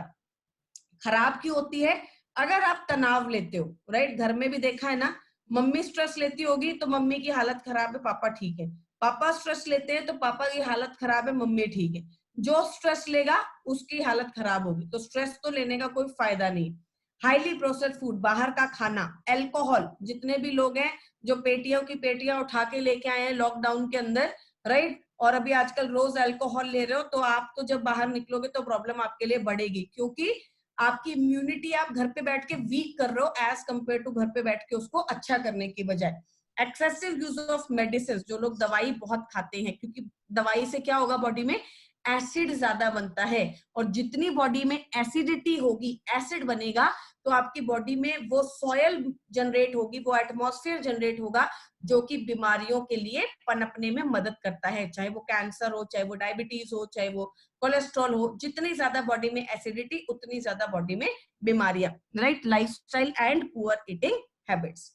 खराब क्यों होती है? अगर आप तनाव लेते हो, राइट। घर में भी देखा है ना, मम्मी स्ट्रेस लेती होगी तो मम्मी की हालत खराब है, पापा ठीक है। पापा स्ट्रेस लेते हैं तो पापा की हालत खराब है, मम्मी ठीक है। जो स्ट्रेस लेगा उसकी हालत खराब होगी। तो स्ट्रेस तो लेने का कोई फायदा नहीं। हाईली प्रोसेस्ड फूड, बाहर का खाना, अल्कोहल, जितने भी लोग हैं जो पेटियों की पेटियां उठा के लेके आए हैं लॉकडाउन के अंदर, राइट, और अभी आजकल रोज अल्कोहल ले रहे हो, तो आप तो जब बाहर निकलोगे तो प्रॉब्लम आपके लिए बढ़ेगी, क्योंकि आपकी इम्यूनिटी आप घर पे बैठ के वीक कर रहे हो एज कंपेयर टू घर पे बैठ के उसको अच्छा करने की बजाय। एक्सेसिव यूज ऑफ मेडिसिन, जो लोग दवाई बहुत खाते हैं, क्योंकि दवाई से क्या होगा, बॉडी में एसिड ज्यादा बनता है, और जितनी बॉडी में एसिडिटी होगी, एसिड बनेगा, तो आपकी बॉडी में वो सॉयल जनरेट होगी, वो एटमॉस्फेयर जनरेट होगा जो कि बीमारियों के लिए पनपने में मदद करता है। चाहे वो कैंसर हो, चाहे वो डायबिटीज हो, चाहे वो कोलेस्ट्रॉल हो, जितनी ज्यादा बॉडी में एसिडिटी उतनी ज्यादा बॉडी में बीमारियां, right. Lifestyle and poor eating habits.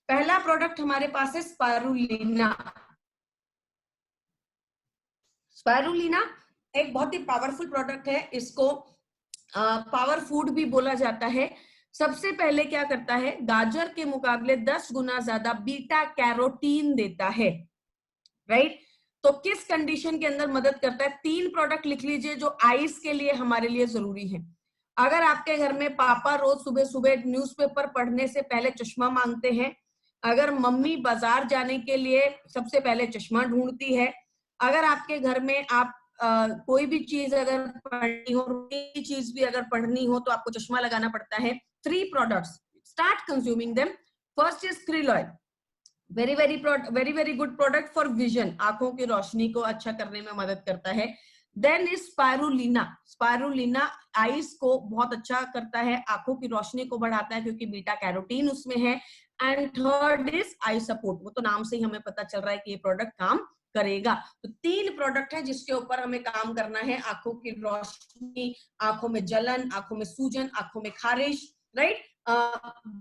पहला प्रोडक्ट हमारे पास है स्पारुलिना। स्पारुलिना एक बहुत ही पावरफुल प्रोडक्ट है। इसको पावर फूड भी बोला जाता है। सबसे पहले क्या करता है, गाजर के मुकाबले 10 गुना ज्यादा बीटा कैरोटीन देता है, राइट। तो किस कंडीशन के अंदर मदद करता है? 3 प्रोडक्ट लिख लीजिए जो आईज के लिए हमारे लिए जरूरी है। अगर आपके घर में पापा रोज सुबह सुबह न्यूज़पेपर पढ़ने से पहले चश्मा मांगते हैं, अगर मम्मी बाजार जाने के लिए सबसे पहले चश्मा ढूंढती है, अगर आपके घर में आप कोई भी चीज अगर पढ़नी हो, कोई चीज भी अगर पढ़नी हो तो आपको चश्मा लगाना पड़ता है। 3 products, start consuming them. First is krill oil. Very very good product for vision, आंखों की रोशनी को अच्छा करने में मदद करता है। Then is spirulina. Spirulina eyes को बहुत अच्छा करता है, आंखों की रोशनी को बढ़ाता है क्योंकि बीटा कैरोटीन उसमें है। And third is I support, वो तो नाम से ही हमें पता चल रहा है कि ये प्रोडक्ट काम करेगा। तो 3 प्रोडक्ट है जिसके ऊपर हमें काम करना है, आंखों की रोशनी, आंखों में जलन, आंखों में सूजन, आंखों में खारिश, राइट।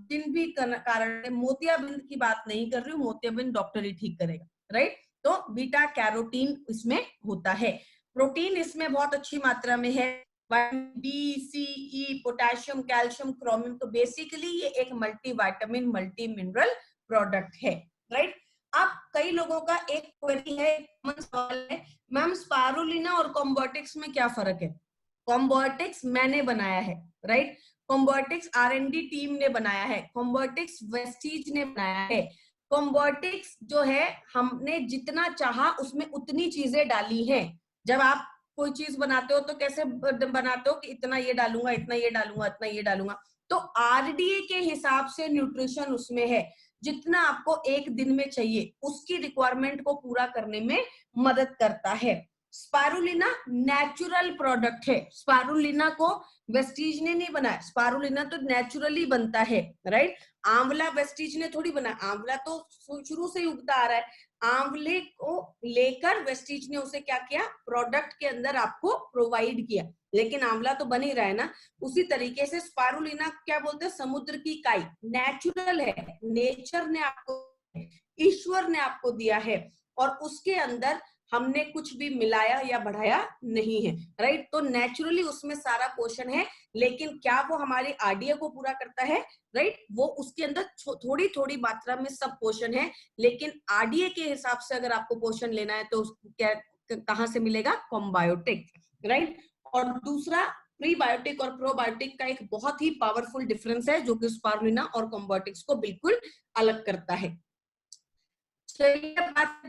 जिन भी कारण, मोतियाबिंद की बात नहीं कर रही हूँ, मोतियाबिंद डॉक्टर ही ठीक करेगा, राइट। तो बीटा कैरोटीन इसमें होता है। प्रोटीन इसमें बहुत अच्छी मात्रा में है, विटामिन बी, सी, ई, पोटेशियम, कैल्शियम, क्रोमियम। तो बेसिकली ये एक मल्टीविटामिन मल्टी मिनरल प्रोडक्ट है, राइट। अब कई लोगों का एक क्वेरी है, सवाल है, मैम स्पारुलिना और कॉम्बोटिक्स में क्या फर्क है? कॉम्बोटिक्स मैंने बनाया है, राइट। कॉम्बोटिक्स R&D टीम ने बनाया है, कॉम्बोटिक्स वेस्टीज ने बनाया है। कॉम्बोटिक्स जो है हमने जितना चाहा उसमें उतनी चीजें डाली हैं। जब आप कोई चीज बनाते हो तो कैसे बनाते हो कि इतना ये डालूंगा, इतना ये डालूंगा, इतना ये डालूंगा। तो RDA के हिसाब से न्यूट्रिशन उसमें है, जितना आपको एक दिन में चाहिए उसकी रिक्वायरमेंट को पूरा करने में मदद करता है। स्पारुलिना नेचुरल प्रोडक्ट है, स्पारुलिना को वेस्टीज ने नहीं बनाया, स्पारुलिना तो नेचुरली बनता है, राइट। आंवला वेस्टीज ने थोड़ी बनाया, आंवला तो शुरू से ही उगता आ रहा है। आंवले को लेकर वेस्टीज ने उसे क्या किया, प्रोडक्ट के अंदर आपको प्रोवाइड किया, लेकिन आंवला तो बन ही रहा है ना। उसी तरीके से स्पारुलिना क्या बोलते हैं, समुद्र की काई, नेचुरल है, नेचर ने आपको, ईश्वर ने आपको दिया है, और उसके अंदर हमने कुछ भी मिलाया या बढ़ाया नहीं है, राइट। तो नेचुरली उसमें सारा पोषण है, लेकिन क्या वो हमारे RDA को पूरा करता है, राइट। वो उसके अंदर थोड़ी थोड़ी मात्रा में सब पोषण है, लेकिन RDA के हिसाब से अगर आपको पोषण लेना है तो क्या कहां से मिलेगा, कॉम्बायोटिक, राइट। और दूसरा प्रीबायोटिक और प्रोबायोटिक का एक बहुत ही पावरफुल डिफरेंस है जो कि स्पारुलिना और कॉम्बायोटिक्स को बिल्कुल अलग करता है। चलिए, बात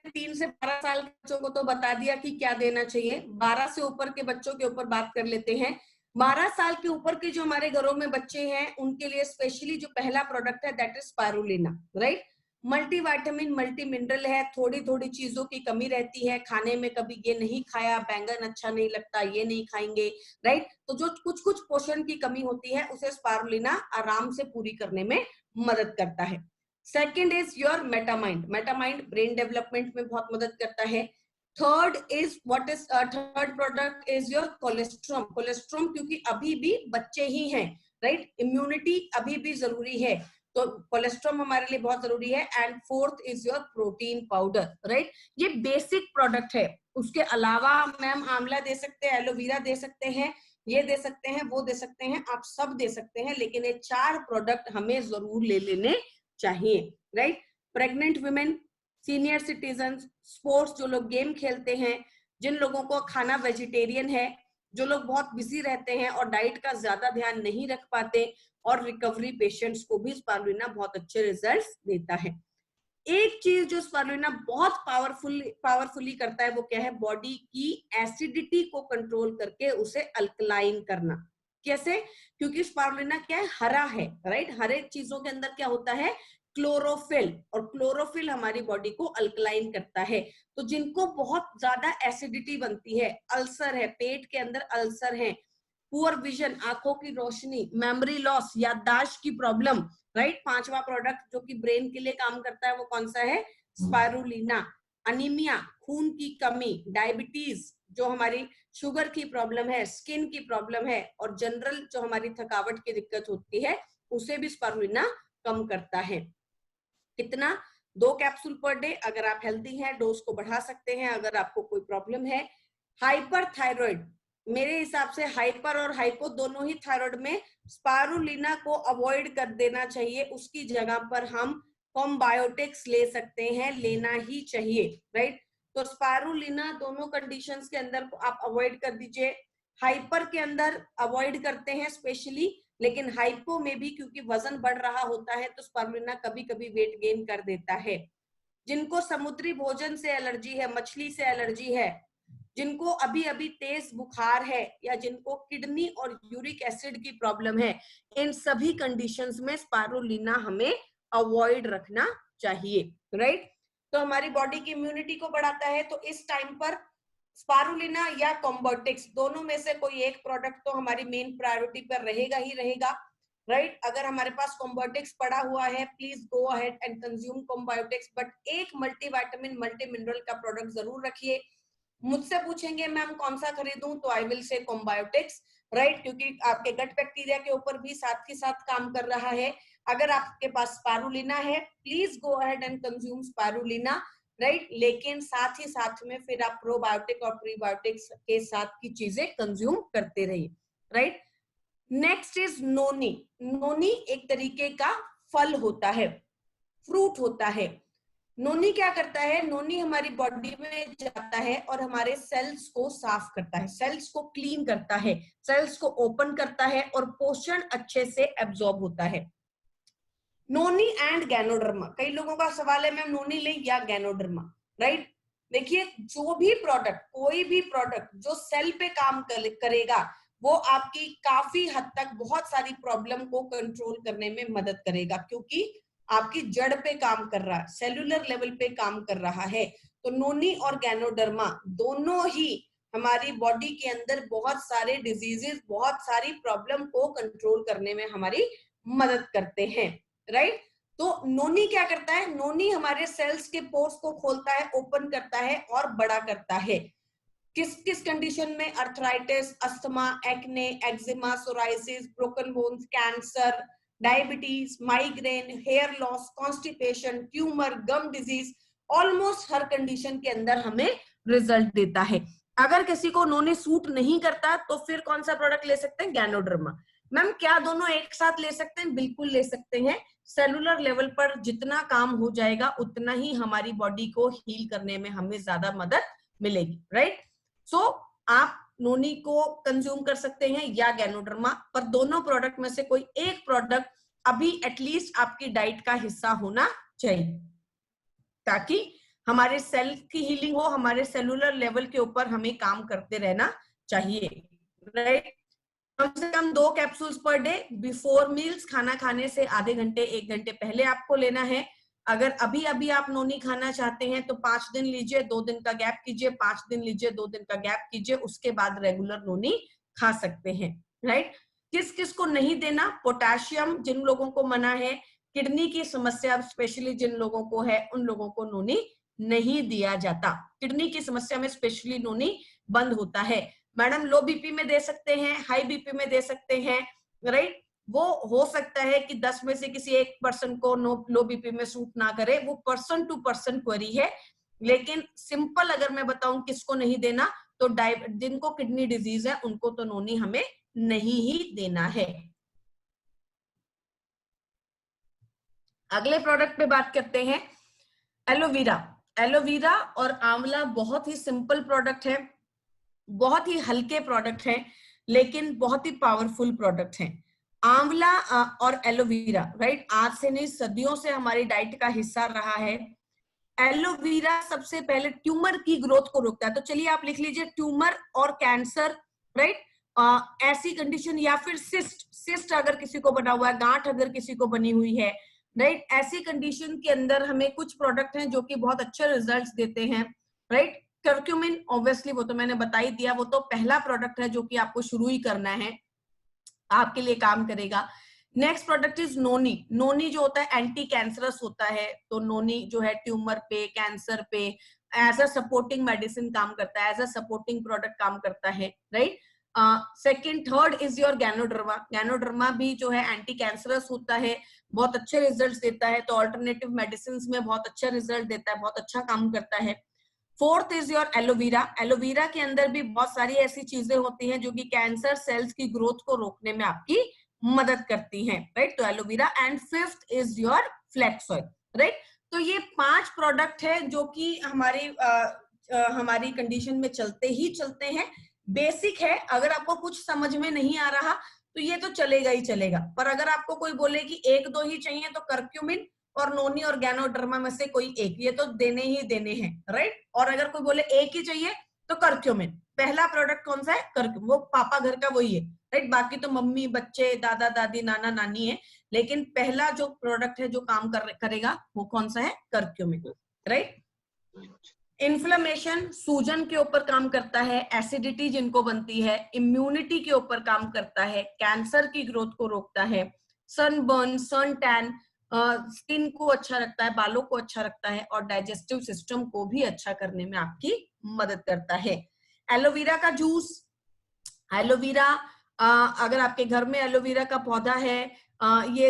3 से 12 साल के बच्चों को तो बता दिया कि क्या देना चाहिए। 12 से ऊपर के बच्चों के ऊपर बात कर लेते हैं। 12 साल के ऊपर के जो हमारे घरों में बच्चे हैं उनके लिए स्पेशली जो पहला प्रोडक्ट है that is spirulina, right. Multivitamin multi mineral है, थोड़ी थोड़ी चीजों की कमी रहती है खाने में, कभी ये नहीं खाया, बैंगन अच्छा नहीं लगता, ये नहीं खाएंगे, राइट। तो जो कुछ कुछ पोषण की कमी होती है उसे स्पारुलिना आराम से पूरी करने में मदद करता है। Second is your Metamind, Metamind brain development में बहुत मदद करता है। Third is what is third product is your Cholestrom, Cholestrom क्योंकि अभी भी बच्चे ही हैं, राइट, इम्यूनिटी अभी भी जरूरी है, तो कोलेस्ट्रॉम हमारे लिए बहुत जरूरी है। And fourth is your protein powder, right. ये बेसिक प्रोडक्ट है, उसके अलावा मैम आंवला दे सकते हैं, एलोवेरा दे सकते हैं, ये दे सकते हैं, वो दे सकते हैं, आप सब दे सकते हैं, लेकिन ये 4 प्रोडक्ट हमें जरूर ले लेने चाहिए, right. Pregnant women, senior citizen, sports जो लोग गेम खेलते हैं, जिन लोगों को खाना वेजिटेरियन है, जो लोग बहुत बिजी रहते हैं और डाइट का ज्यादा ध्यान नहीं रख पाते, और रिकवरी पेशेंट्स को भी स्पारुलिना बहुत अच्छे रिजल्ट्स देता है। एक चीज जो स्पारुलिना बहुत पावरफुली करता है वो क्या है, बॉडी की एसिडिटी को कंट्रोल करके उसे अल्कलाइन करना। कैसे? क्योंकि स्पारुलिना क्या है, हरा है, राइट। हर एक चीजों के अंदर क्या होता है, क्लोरोफिल, और क्लोरोफिल हमारी बॉडी को अल्कलाइन करता है। तो जिनको बहुत ज्यादा एसिडिटी बनती है, अल्सर है, पेट के अंदर अल्सर है, पुअर विजन, आंखों की रोशनी, मेमोरी लॉस, याददाश्त की प्रॉब्लम, राइट। 5वां प्रोडक्ट जो कि ब्रेन के लिए काम करता है वो कौन सा है, स्पारुलिना। अनीमिया, खून की कमी, डायबिटीज, जो हमारी शुगर की प्रॉब्लम है, स्किन की प्रॉब्लम है, और जनरल जो हमारी थकावट की दिक्कत होती है उसे भी स्पारुलिना कम करता है। कितना? 2 कैप्सूल पर डे। अगर आप हेल्दी हैं डोज को बढ़ा सकते हैं अगर आपको कोई प्रॉब्लम है। हाइपर थायराइड, मेरे हिसाब से हाइपर और हाइपो दोनों ही थायराइड में स्पारुलिना को अवॉइड कर देना चाहिए, उसकी जगह पर हम कॉम्बायोटिक्स ले सकते हैं, लेना ही चाहिए, राइट। तो स्पारुलिना दोनों कंडीशंस के अंदर आप अवॉइड कर दीजिए। हाइपर के अंदर अवॉइड करते हैं स्पेशली, लेकिन हाइपो में भी क्योंकि वजन बढ़ रहा होता है तो स्पारुलिना कभी कभी वेट गेन कर देता है। जिनको समुद्री भोजन से एलर्जी है, मछली से एलर्जी है, जिनको अभी अभी तेज बुखार है, या जिनको किडनी और यूरिक एसिड की प्रॉब्लम है, इन सभी कंडीशंस में स्पारुलिना हमें अवॉइड रखना चाहिए, राइट। तो हमारी बॉडी की इम्यूनिटी को बढ़ाता है। तो इस टाइम पर स्पारुलिना या कॉम्बोटिक्स दोनों में से कोई एक प्रोडक्ट तो हमारी मेन प्रायोरिटी पर रहेगा ही रहेगा, राइट। अगर हमारे पास कॉम्बोटिक्स पड़ा हुआ है, please go ahead and consume combotics, but एक मल्टीविटामिन मल्टी मिनरल का प्रोडक्ट जरूर रखिए। मुझसे पूछेंगे मैम कौन सा खरीदूं, तो आई विल से कॉम्बायोटिक्स, राइट, क्योंकि आपके गट बैक्टीरिया के ऊपर भी साथ ही साथ काम कर रहा है। अगर आपके पास स्पारुलिना है, please go ahead and consume spirulina, right, लेकिन साथ ही साथ में फिर आप प्रोबायोटिक और प्रीबायोटिक्स के साथ की चीजें कंज्यूम करते रहिए, राइट। नेक्स्ट इज नोनी। नोनी एक तरीके का फल होता है, फ्रूट होता है। नोनी क्या करता है, नोनी हमारी बॉडी में जाता है और हमारे सेल्स को साफ करता है, सेल्स को क्लीन करता है, सेल्स को ओपन करता है और पोषण अच्छे से एब्जॉर्ब होता है। नोनी एंड गैनोडर्मा, कई लोगों का सवाल है मैम नोनी ले या गैनोडर्मा, राइट। देखिए जो भी प्रोडक्ट, कोई भी प्रोडक्ट जो सेल पे काम करेगा वो आपकी काफी हद तक बहुत सारी प्रॉब्लम को कंट्रोल करने में मदद करेगा, क्योंकि आपकी जड़ पे काम कर रहा है, सेलुलर लेवल पे काम कर रहा है। तो नोनी और गैनोडर्मा दोनों ही हमारी बॉडी के अंदर बहुत सारे डिजीजेस, बहुत सारी प्रॉब्लम को कंट्रोल करने में हमारी मदद करते हैं, राइट। तो नोनी क्या करता है, नोनी हमारे सेल्स के पोर्स को खोलता है, ओपन करता है और बड़ा करता है। किस किस कंडीशन में, arthritis, asthma, acne, eczema, psoriasis, broken bones, cancer, diabetes, migraine, hair loss, constipation, tumour, gum disease, almost हर कंडीशन के अंदर हमें रिजल्ट देता है। अगर किसी को नोनी सूट नहीं करता तो फिर कौन सा प्रोडक्ट ले सकते हैं, गैनोडर्मा। मैम क्या दोनों एक साथ ले सकते हैं, बिल्कुल ले सकते हैं। सेलुलर लेवल पर जितना काम हो जाएगा उतना ही हमारी बॉडी को हील करने में हमें ज्यादा मदद मिलेगी, राइट। सो आप नोनी को कंज्यूम कर सकते हैं या गैनोडर्मा, पर दोनों प्रोडक्ट में से कोई एक प्रोडक्ट अभी एटलीस्ट आपकी डाइट का हिस्सा होना चाहिए, ताकि हमारे सेल की हीलिंग हो, हमारे सेलुलर लेवल के ऊपर हमें काम करते रहना चाहिए, राइट। कम से कम 2 capsules per day, before meals, खाना खाने से आधे घंटे 1 घंटे पहले आपको लेना है। अगर अभी अभी आप नोनी खाना चाहते हैं तो 5 दिन लीजिए, 2 दिन का गैप कीजिए, 5 दिन लीजिए, 2 दिन का गैप कीजिए, उसके बाद रेगुलर नोनी खा सकते हैं, राइट। किस किस को नहीं देना, पोटेशियम जिन लोगों को मना है, किडनी की समस्या स्पेशली जिन लोगों को है उन लोगों को नोनी नहीं दिया जाता। किडनी की समस्या में स्पेशली नोनी बंद होता है। मैडम लो बीपी में दे सकते हैं, हाई बीपी में दे सकते हैं, राइट। वो हो सकता है कि 10 में से किसी एक पर्सन को लो बीपी में सूट ना करे, वो पर्सन टू पर्सन क्वेरी है। लेकिन सिंपल अगर मैं बताऊं किसको नहीं देना, तो जिनको किडनी डिजीज है उनको तो नोनी हमें नहीं ही देना है। अगले प्रोडक्ट पे बात करते हैं, एलोवेरा। एलोवेरा और आंवला बहुत ही सिंपल प्रोडक्ट है, बहुत ही हल्के प्रोडक्ट हैं, लेकिन बहुत ही पावरफुल प्रोडक्ट हैं। आंवला और एलोवेरा, राइट, आज से नहीं सदियों से हमारी डाइट का हिस्सा रहा है। एलोवेरा सबसे पहले ट्यूमर की ग्रोथ को रोकता है, तो चलिए आप लिख लीजिए ट्यूमर और कैंसर, राइट। ऐसी कंडीशन, या फिर सिस्ट अगर किसी को बना हुआ है, गांठ अगर किसी को बनी हुई है, राइट, ऐसी कंडीशन के अंदर हमें कुछ प्रोडक्ट हैं जो कि बहुत अच्छे रिजल्ट्स देते हैं, राइट। कर्क्यूमिन ऑब्वियसली वो तो मैंने बता ही दिया, वो तो पहला प्रोडक्ट है जो कि आपको शुरू ही करना है, आपके लिए काम करेगा। नेक्स्ट प्रोडक्ट इज नोनी। नोनी जो होता है एंटी कैंसरस होता है, तो नोनी जो है ट्यूमर पे, कैंसर पे एज अ सपोर्टिंग मेडिसिन काम करता है, एज अ सपोर्टिंग प्रोडक्ट काम करता है, right. Second, third is your ganoderma. Ganoderma भी जो है एंटी कैंसरस होता है, बहुत अच्छे रिजल्ट्स देता है, तो ऑल्टरनेटिव मेडिसिन में बहुत अच्छा रिजल्ट देता है, बहुत अच्छा काम करता है। Fourth is your aloe vera. Aloe vera के अंदर भी बहुत सारी ऐसी चीजें होती हैं जो कि कैंसर सेल्स की ग्रोथ को रोकने में आपकी मदद करती हैं, राइट, तो aloe vera. And fifth is your flax oil, right. तो ये 5 प्रोडक्ट है जो कि हमारी कंडीशन में चलते ही चलते हैं, बेसिक है। अगर आपको कुछ समझ में नहीं आ रहा तो ये तो चलेगा ही चलेगा, पर अगर आपको कोई बोले कि 1-2 ही चाहिए तो कर्क्यूमिन और नोनी और गैनोडर्मा में से कोई एक, ये तो देने ही देने हैं, राइट। और अगर कोई बोले एक ही चाहिए तो कर्क्यूमिन, पहला प्रोडक्ट कौन सा है? करक्यूम। वो पापा घर का वही है, राइट। बाकी तो मम्मी, बच्चे, दादा दादी, नाना नानी है, लेकिन पहला जो प्रोडक्ट है जो काम करेगा वो कौन सा है? Curcumin, right. इन्फ्लेमेशन, सूजन के ऊपर काम करता है, एसिडिटी जिनको बनती है, इम्यूनिटी के ऊपर काम करता है, कैंसर की ग्रोथ को रोकता है, सनबर्न, सन टैन, स्किन को अच्छा रखता है, बालों को अच्छा रखता है, और डाइजेस्टिव सिस्टम को भी अच्छा करने में आपकी मदद करता है। एलोवेरा का जूस, एलोवेरा अगर आपके घर में एलोवेरा का पौधा है, ये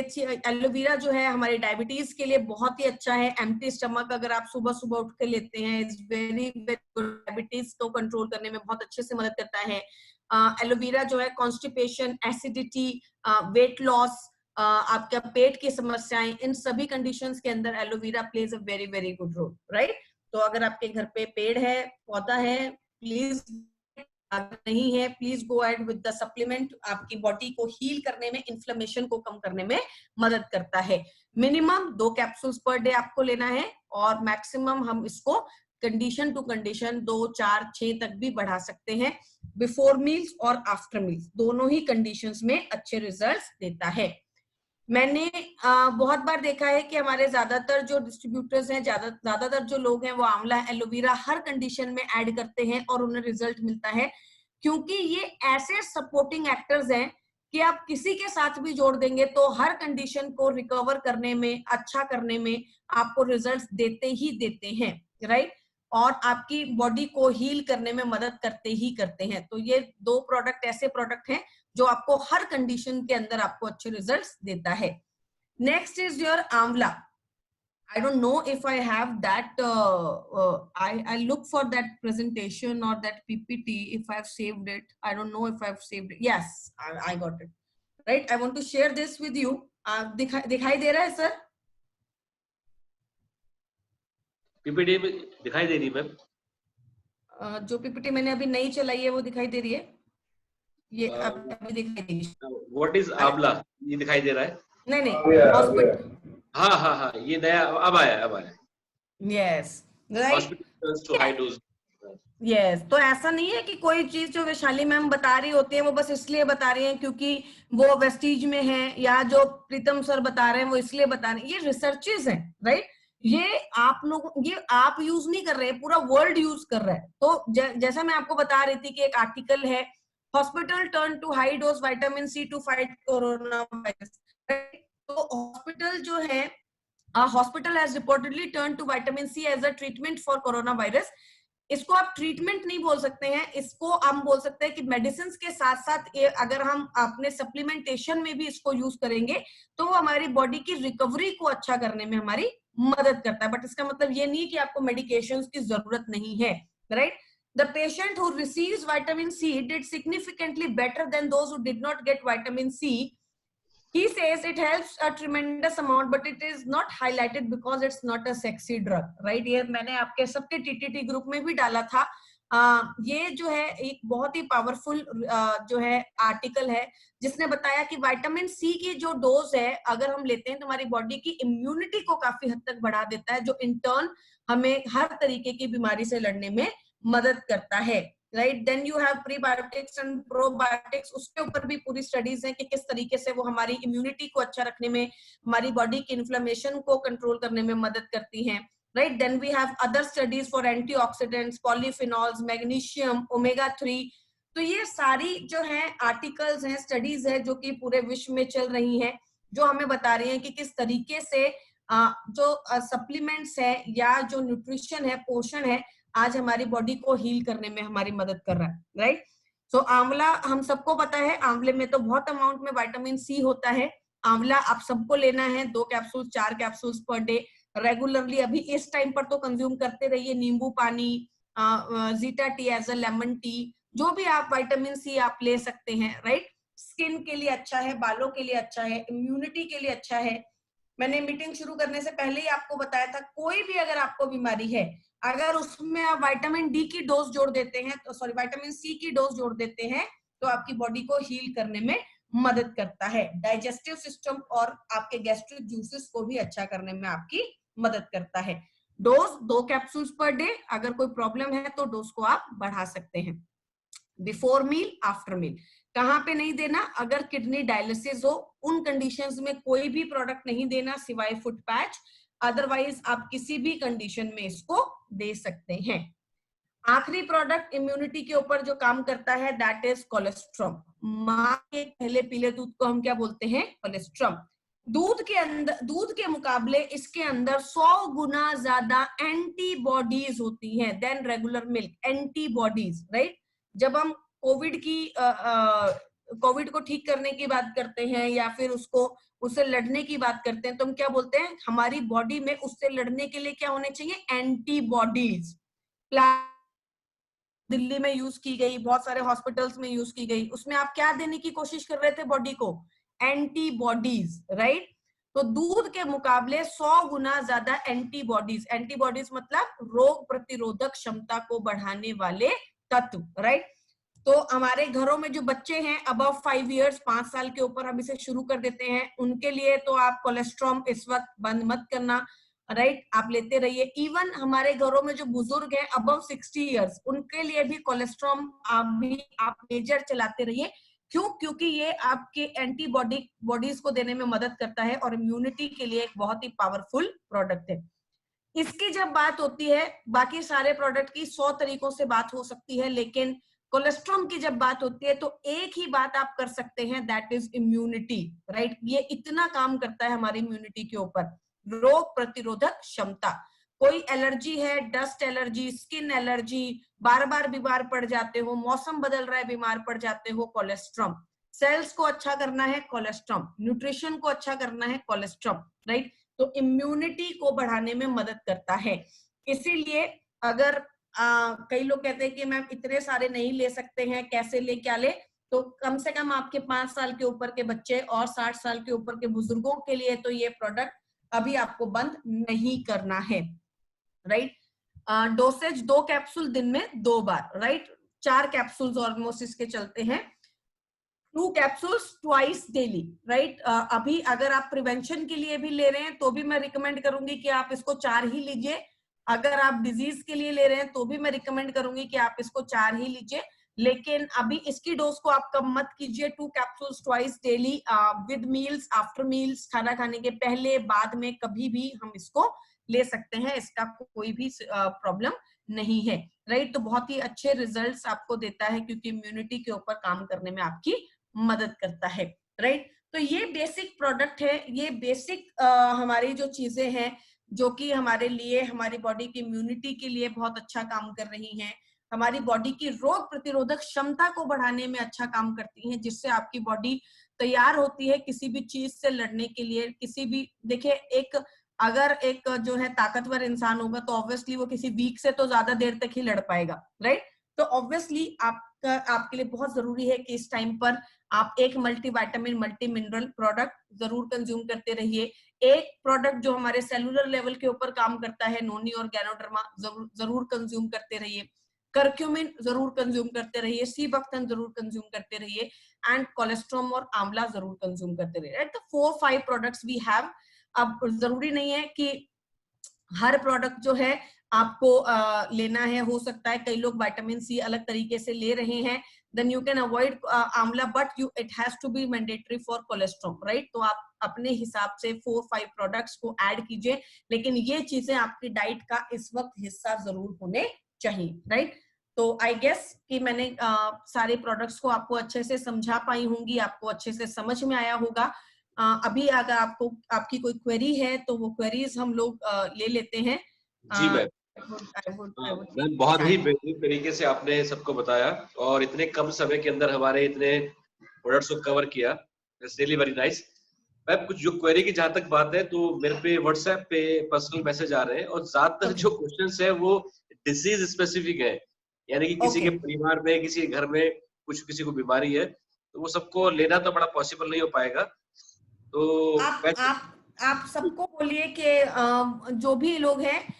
एलोवेरा जो है हमारे डायबिटीज के लिए बहुत ही अच्छा है। एम्प्टी स्टमक अगर आप सुबह सुबह उठ के लेते हैं, it's very very good, diabetes को कंट्रोल करने में बहुत अच्छे से मदद करता है। एलोवेरा जो है कॉन्स्टिपेशन, एसिडिटी, वेट लॉस, आपका पेट की समस्याएं, इन सभी कंडीशंस के अंदर aloe vera plays a very very good role, right. तो अगर आपके घर पे पेड़ है, पौधा है, प्लीज, अगर नहीं है please go ahead with the supplement. आपकी बॉडी को हील करने में, इन्फ्लेमेशन को कम करने में मदद करता है। मिनिमम 2 कैप्सूल्स पर डे आपको लेना है, और मैक्सिमम हम इसको कंडीशन टू कंडीशन 2, 4, 6 तक भी बढ़ा सकते हैं। बिफोर मील्स और आफ्टर मील्स दोनों ही कंडीशंस में अच्छे रिजल्ट्स देता है। मैंने बहुत बार देखा है कि हमारे ज्यादातर जो डिस्ट्रीब्यूटर्स हैं, ज्यादातर जो लोग हैं, वो आंवला, एलोवेरा हर कंडीशन में ऐड करते हैं और उन्हें रिजल्ट मिलता है, क्योंकि ये ऐसे सपोर्टिंग एक्टर्स हैं कि आप किसी के साथ भी जोड़ देंगे तो हर कंडीशन को रिकवर करने में, अच्छा करने में आपको रिजल्ट्स देते ही देते हैं, राइट। और आपकी बॉडी को हील करने में मदद करते ही करते हैं। तो ये 2 प्रोडक्ट ऐसे प्रोडक्ट हैं जो आपको हर कंडीशन के अंदर आपको अच्छे रिजल्ट्स देता है। नेक्स्ट इज योर आंवला। I don't know if I have that. I look for that presentation or that PPT if I've saved it. I don't know if I've saved it. Yes, I got it. Right. I want to share this with you. दिखाई दे रहा है sir? PPT में दिखाई दे रही है ma'am. जो PPT मैंने अभी नहीं चलाई है वो दिखाई दे रही है। ये अभी दिखाई दे रही है। व्हाट इज आंवला? ये दिखाई दे रहा है? नहीं हॉस्पिटल। हाँ हाँ हाँ, ये नया अब आया। Yes, right. Hospital to high dose. Yes, तो ऐसा नहीं है कि कोई चीज जो वैशाली मैम बता रही होती है वो बस इसलिए बता रही है क्योंकि वो वेस्टीज में है, या जो प्रीतम सर बता रहे हैं वो इसलिए बता रहे हैं। ये रिसर्चेस हैं, राइट। ये आप लोग, ये आप यूज नहीं कर रहे, पूरा वर्ल्ड यूज कर रहा है। तो जैसा मैं आपको बता रही थी कि एक आर्टिकल है, hospital turn to high dose vitamin C to fight corona virus. तो हॉस्पिटल जो है, hospital has reportedly turn to vitamin C as a treatment for corona virus. इसको आप ट्रीटमेंट नहीं बोल सकते हैं, इसको हम बोल सकते हैं कि मेडिसिन के साथ साथ अगर हम अपने सप्लीमेंटेशन में भी इसको यूज करेंगे तो वो हमारी बॉडी की रिकवरी को अच्छा करने में हमारी मदद करता है। बट इसका मतलब ये नहीं कि आपको मेडिकेशंस की जरूरत नहीं है, right. The patient who receives vitamin C did significantly better than those who did not get vitamin C. He says it helps a tremendous amount, but it is not highlighted because it's not a sexy drug, right? ये मैंने आपके सबके TTT group में भी डाला था। ये जो है एक बहुत ही पावरफुल जो है आर्टिकल है जिसने बताया कि विटामिन सी की जो डोज है अगर हम लेते हैं तो हमारी बॉडी की इम्यूनिटी को काफी हद तक बढ़ा देता है, जो इंटर्न हमें हर तरीके की बीमारी से लड़ने में मदद करता है, right. Then you have prebiotics and probiotics, उसके ऊपर भी पूरी स्टडीज हैं कि किस तरीके से वो हमारी इम्यूनिटी को अच्छा रखने में, हमारी बॉडी की इन्फ्लेमेशन को कंट्रोल करने में मदद करती हैं, right. Then we have other studies for antioxidants, polyphenols, magnesium, omega 3। तो ये सारी जो है आर्टिकल्स हैं, स्टडीज है जो कि पूरे विश्व में चल रही हैं, जो हमें बता रही हैं कि किस तरीके से जो सप्लीमेंट्स है या जो न्यूट्रिशन है, पोषण है, आज हमारी बॉडी को हील करने में हमारी मदद कर रहा है, राइट। सो आंवला हम सबको पता है, आंवले में तो बहुत अमाउंट में विटामिन सी होता है। आंवला आप सबको लेना है, 2 capsule 4 capsules per day regularly. अभी इस टाइम पर तो कंज्यूम करते रहिए, नींबू पानी, जीटा tea as a lemon tea, जो भी आप विटामिन सी आप ले सकते हैं, राइट। स्किन के लिए अच्छा है, बालों के लिए अच्छा है, इम्यूनिटी के लिए अच्छा है। मैंने मीटिंग शुरू करने से पहले ही आपको बताया था, कोई भी अगर आपको बीमारी है, अगर उसमें आप विटामिन डी की डोज जोड़ देते हैं, तो सॉरी विटामिन सी की डोज जोड़ देते हैं, तो आपकी बॉडी को हील करने में मदद करता है। डाइजेस्टिव सिस्टम और आपके गैस्ट्रिक जूसेस को भी अच्छा करने में आपकी मदद करता है। डोज 2 कैप्सूल्स पर डे, अगर कोई प्रॉब्लम है तो डोज को आप बढ़ा सकते हैं। Before meal, after meal. कहाँ पे नहीं देना? अगर किडनी डायलिसिस हो उन कंडीशंस में कोई भी प्रोडक्ट नहीं देना सिवाय फुट पैच, अदरवाइज आप किसी भी कंडीशन में इसको दे सकते हैं। आखिरी प्रोडक्ट इम्यूनिटी के ऊपर जो काम करता है दैट इज कोलेस्ट्रॉम। माँ के पहले पीले दूध को हम क्या बोलते हैं? कोलेस्ट्रॉम। दूध के अंदर, दूध के मुकाबले इसके अंदर 100 गुना ज्यादा एंटीबॉडीज होती हैं then regular milk. Antibodies, right? जब हम कोविड को ठीक करने की बात करते हैं या फिर उससे लड़ने की बात करते हैं तो हम क्या बोलते हैं? हमारी बॉडी में उससे लड़ने के लिए क्या होने चाहिए? एंटीबॉडीज। दिल्ली में यूज की गई, बहुत सारे हॉस्पिटल्स में यूज की गई, उसमें आप क्या देने की कोशिश कर रहे थे बॉडी को? Antibodies, right? तो दूध के मुकाबले 100 गुना ज्यादा एंटीबॉडीज। एंटीबॉडीज मतलब रोग प्रतिरोधक क्षमता को बढ़ाने वाले तत्व, राइट? तो हमारे घरों में जो बच्चे हैं अबव 5 इयर्स, 5 साल के ऊपर हम इसे शुरू कर देते हैं, उनके लिए तो आप कोलेस्ट्रॉम इस वक्त बंद मत करना, राइट? आप लेते रहिए। इवन हमारे घरों में जो बुजुर्ग हैं अबव 60 इयर्स, उनके लिए भी कोलेस्ट्रॉम आप मेजर चलाते रहिए। क्यों? क्योंकि ये आपके बॉडीज को देने में मदद करता है और इम्यूनिटी के लिए एक बहुत ही पावरफुल प्रोडक्ट है। इसकी जब बात होती है, बाकी सारे प्रोडक्ट की 100 तरीकों से बात हो सकती है, लेकिन कोलेस्ट्रॉम की जब बात होती है तो एक ही बात आप कर सकते हैं, दैट इज इम्यूनिटी, राइट? ये इतना काम करता है हमारी इम्यूनिटी के ऊपर, रोग प्रतिरोधक क्षमता। कोई एलर्जी है, डस्ट एलर्जी, स्किन एलर्जी, बार बार बीमार पड़ जाते हो, मौसम बदल रहा है बीमार पड़ जाते हो, कोलेस्ट्रॉम। सेल्स को अच्छा करना है, कोलेस्ट्रॉम। न्यूट्रिशन को अच्छा करना है, कोलेस्ट्रॉम, राइट? तो इम्यूनिटी को बढ़ाने में मदद करता है। इसीलिए अगर कई लोग कहते हैं कि मैम इतने सारे नहीं ले सकते हैं, कैसे ले, क्या ले? तो कम से कम आपके 5 साल के ऊपर के बच्चे और 60 साल के ऊपर के बुजुर्गों के लिए तो ये प्रोडक्ट अभी आपको बंद नहीं करना है, राइट? डोसेज 2 कैप्सूल दिन में 2 बार, राइट? 4 कैप्सूल्स ऑलमोस्ट इसके चलते हैं। 2 कैप्सूल्स ट्वाइस डेली, राइट? अभी अगर आप प्रिवेंशन के लिए भी ले रहे हैं तो भी मैं रिकमेंड करूंगी कि आप इसको 4 ही लीजिए। अगर आप डिजीज के लिए ले रहे हैं तो भी मैं रिकमेंड करूंगी कि आप इसको 4 ही लीजिए। लेकिन अभी इसकी डोज को आप कम मत कीजिए। 2 capsules twice daily with meals, after meals, खाना खाने के पहले, बाद में, कभी भी हम इसको ले सकते हैं, इसका कोई भी प्रॉब्लम नहीं है, राइट? तो बहुत ही अच्छे रिजल्ट्स आपको देता है क्योंकि इम्यूनिटी के ऊपर काम करने में आपकी मदद करता है, राइट? तो ये बेसिक प्रोडक्ट है, ये बेसिक हमारी जो चीजें हैं जो कि हमारे लिए, हमारी बॉडी की इम्यूनिटी के लिए बहुत अच्छा काम कर रही हैं, हमारी बॉडी की रोग प्रतिरोधक क्षमता को बढ़ाने में अच्छा काम करती हैं, जिससे आपकी बॉडी तैयार होती है किसी भी चीज से लड़ने के लिए। किसी भी, देखिए, अगर एक जो है ताकतवर इंसान होगा तो ऑब्वियसली वो किसी वीक से तो ज्यादा देर तक ही लड़ पाएगा, राइट? तो ऑब्वियसली आपके लिए बहुत जरूरी है कि इस टाइम पर आप एक मल्टीविटामिन, मल्टी मिनरल प्रोडक्ट जरूर कंज्यूम करते रहिए। एक प्रोडक्ट जो हमारे सेलुलर लेवल के ऊपर काम करता है, नोनी और गैनोडर्मा, जरूर कंज्यूम करते रहिए। करक्यूमिन जरूर कंज्यूम करते रहिए, सीबक्तन जरूर कंज्यूम करते रहिए, एंड कोलेस्ट्रॉम और आंवला जरूर कंज्यूम करते रहिए, राइट? तो 4-5 प्रोडक्ट्स वी हैव। अब जरूरी नहीं है कि हर प्रोडक्ट जो है आपको लेना है, हो सकता है कई लोग विटामिन सी अलग तरीके से ले रहे हैं, then you can avoid amla, but it has to be mandatory for cholesterol, right? तो आप अपने हिसाब से 4-5 प्रोडक्ट्स को ऐड कीजिए, लेकिन ये चीजें आपकी डाइट का इस वक्त हिस्सा जरूर होने चाहिए, राइट? तो आई गेस कि मैंने सारे प्रोडक्ट्स को आपको अच्छे से समझा पाई होंगी, आपको अच्छे से समझ में आया होगा। अभी अगर आपकी कोई क्वेरी है तो वो क्वेरीज हम लोग ले लेते हैं। जी मैम, मैम बहुत ही बेहतरीन तरीके से आपने सबको बताया और इतने कम समय के अंदर हमारे इतने प्रोडक्ट्स को कवर किया, it's really very nice. Ma'am कुछ जो क्वेरी की जहां तक बात है तो मेरे पे व्हाट्सएप पे पर्सनल मैसेज आ रहे हैं और ज्यादातर जो क्वेश्चंस है वो डिजीज स्पेसिफिक है, यानी कि किसी के परिवार में, किसी के घर में किसी को बीमारी है, तो वो सबको लेना तो बड़ा पॉसिबल नहीं हो पाएगा। तो आप सबको बोलिए कि जो भी लोग हैं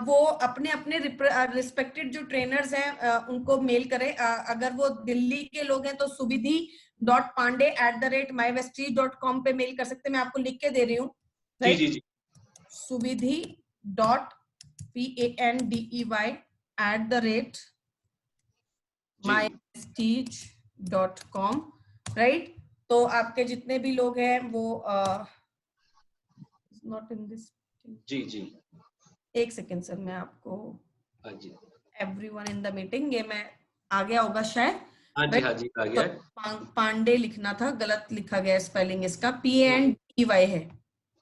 वो अपने अपने रिस्पेक्टेड जो ट्रेनर्स हैं उनको मेल करें। अगर वो दिल्ली के लोग हैं तो subidhi.pandey@mywestie.com पे मेल कर सकते हैं। मैं आपको लिख के दे रही हूँ, जी जी जी, subidhi.pandey mywestige.com, राइट। तो आपके जितने भी लोग हैं वो नॉट इन दिस। जी जी, एक सेकेंड सर, मैं आपको हाँ जी, एवरीवन इन द मीटिंग, ये मैं आ गया होगा शायद। हाँ जी, हाँ जी, आ गया। पांडे लिखना था, गलत लिखा गया स्पेलिंग, इसका PANDEY है।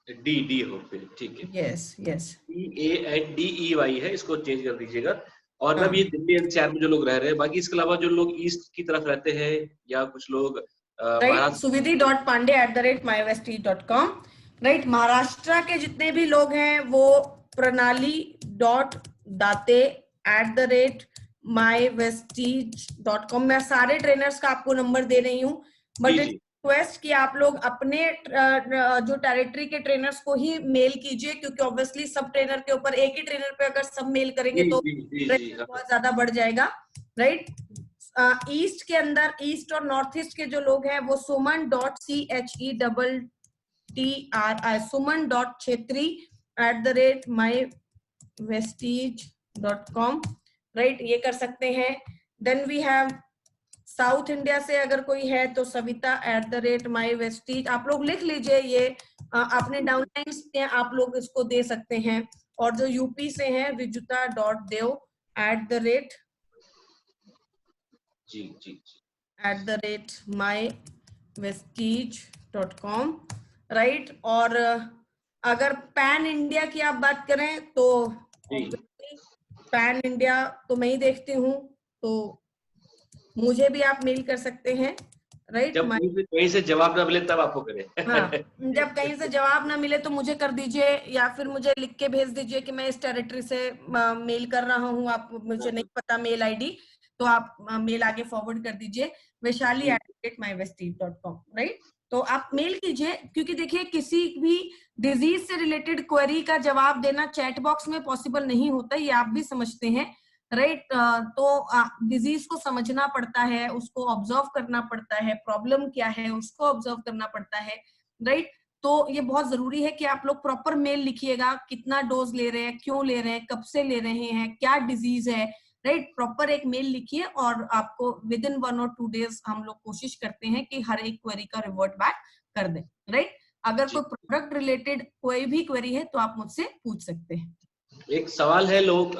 डी हो फिर, ठीक है। यस यस, PANDEY है, इसको चेंज कर दीजिएगा। और हाँ मैम ये दिल्ली एनसीआर में जो लोग रह रहे हैं, बाकी इसके अलावा जो लोग ईस्ट की तरफ रहते हैं या कुछ लोग right, Maharashtra. suvidhi.pandey@myvestige.com, right. Maharashtra के जितने भी लोग हैं वो pranali.date@mywestige.com। मैं सारे ट्रेनर्स का आपको नंबर दे रही हूँ, बट इट्स रिक्वेस्ट कि आप लोग अपने जो टेरिटरी के ट्रेनर्स को ही मेल कीजिए, क्योंकि ऑब्वियसली सब ट्रेनर के ऊपर, एक ही ट्रेनर पे अगर सब मेल करेंगे तो ट्रेनर बहुत ज्यादा बढ़ जाएगा, राइट। ईस्ट के अंदर, ईस्ट और नॉर्थ ईस्ट के जो लोग हैं वो suman.chetri@mywestige.com, राइट, ये कर सकते हैं। Then we have South India से अगर कोई है तो savita@mywestige, आप लोग लिख लीजिए, ये आपने डाउनलाइंस में आप लोग इसको दे सकते हैं। और जो यूपी से है vijita.dev@mywestige.com, राइट। और अगर पैन इंडिया की आप बात करें तो पैन इंडिया तो मैं ही देखती हूँ, तो मुझे भी आप मेल कर सकते हैं, राइट। जब कहीं से जवाब ना मिले तब आपको करें। हाँ, जब कहीं से जवाब ना मिले तो मुझे कर दीजिए, या फिर मुझे लिख के भेज दीजिए कि मैं इस टेरिटरी से मेल कर रहा हूँ, आप, मुझे नहीं पता मेल आईडी, तो आप मेल आगे फॉरवर्ड कर दीजिए vaishali@mywestige.com, राइट। तो आप मेल कीजिए, क्योंकि देखिए किसी भी डिजीज से रिलेटेड क्वेरी का जवाब देना चैट बॉक्स में पॉसिबल नहीं होता, ये आप भी समझते हैं, राइट। तो डिजीज को समझना पड़ता है, उसको ऑब्जर्व करना पड़ता है, प्रॉब्लम क्या है उसको ऑब्जर्व करना पड़ता है, राइट। तो ये बहुत जरूरी है कि आप लोग प्रॉपर मेल लिखिएगा, कितना डोज ले रहे हैं, क्यों ले रहे हैं, कब से ले रहे हैं, क्या डिजीज है, राइट। प्रॉपर एक मेल लिखिए और आपको विद इन 1 और 2 डेज हम लोग कोशिश करते हैं कि हर एक क्वेरी का रिवर्ट बैक कर दें, राइट। अगर कोई प्रोडक्ट रिलेटेड कोई भी क्वेरी है तो आप मुझसे पूछ सकते हैं। एक सवाल है लोग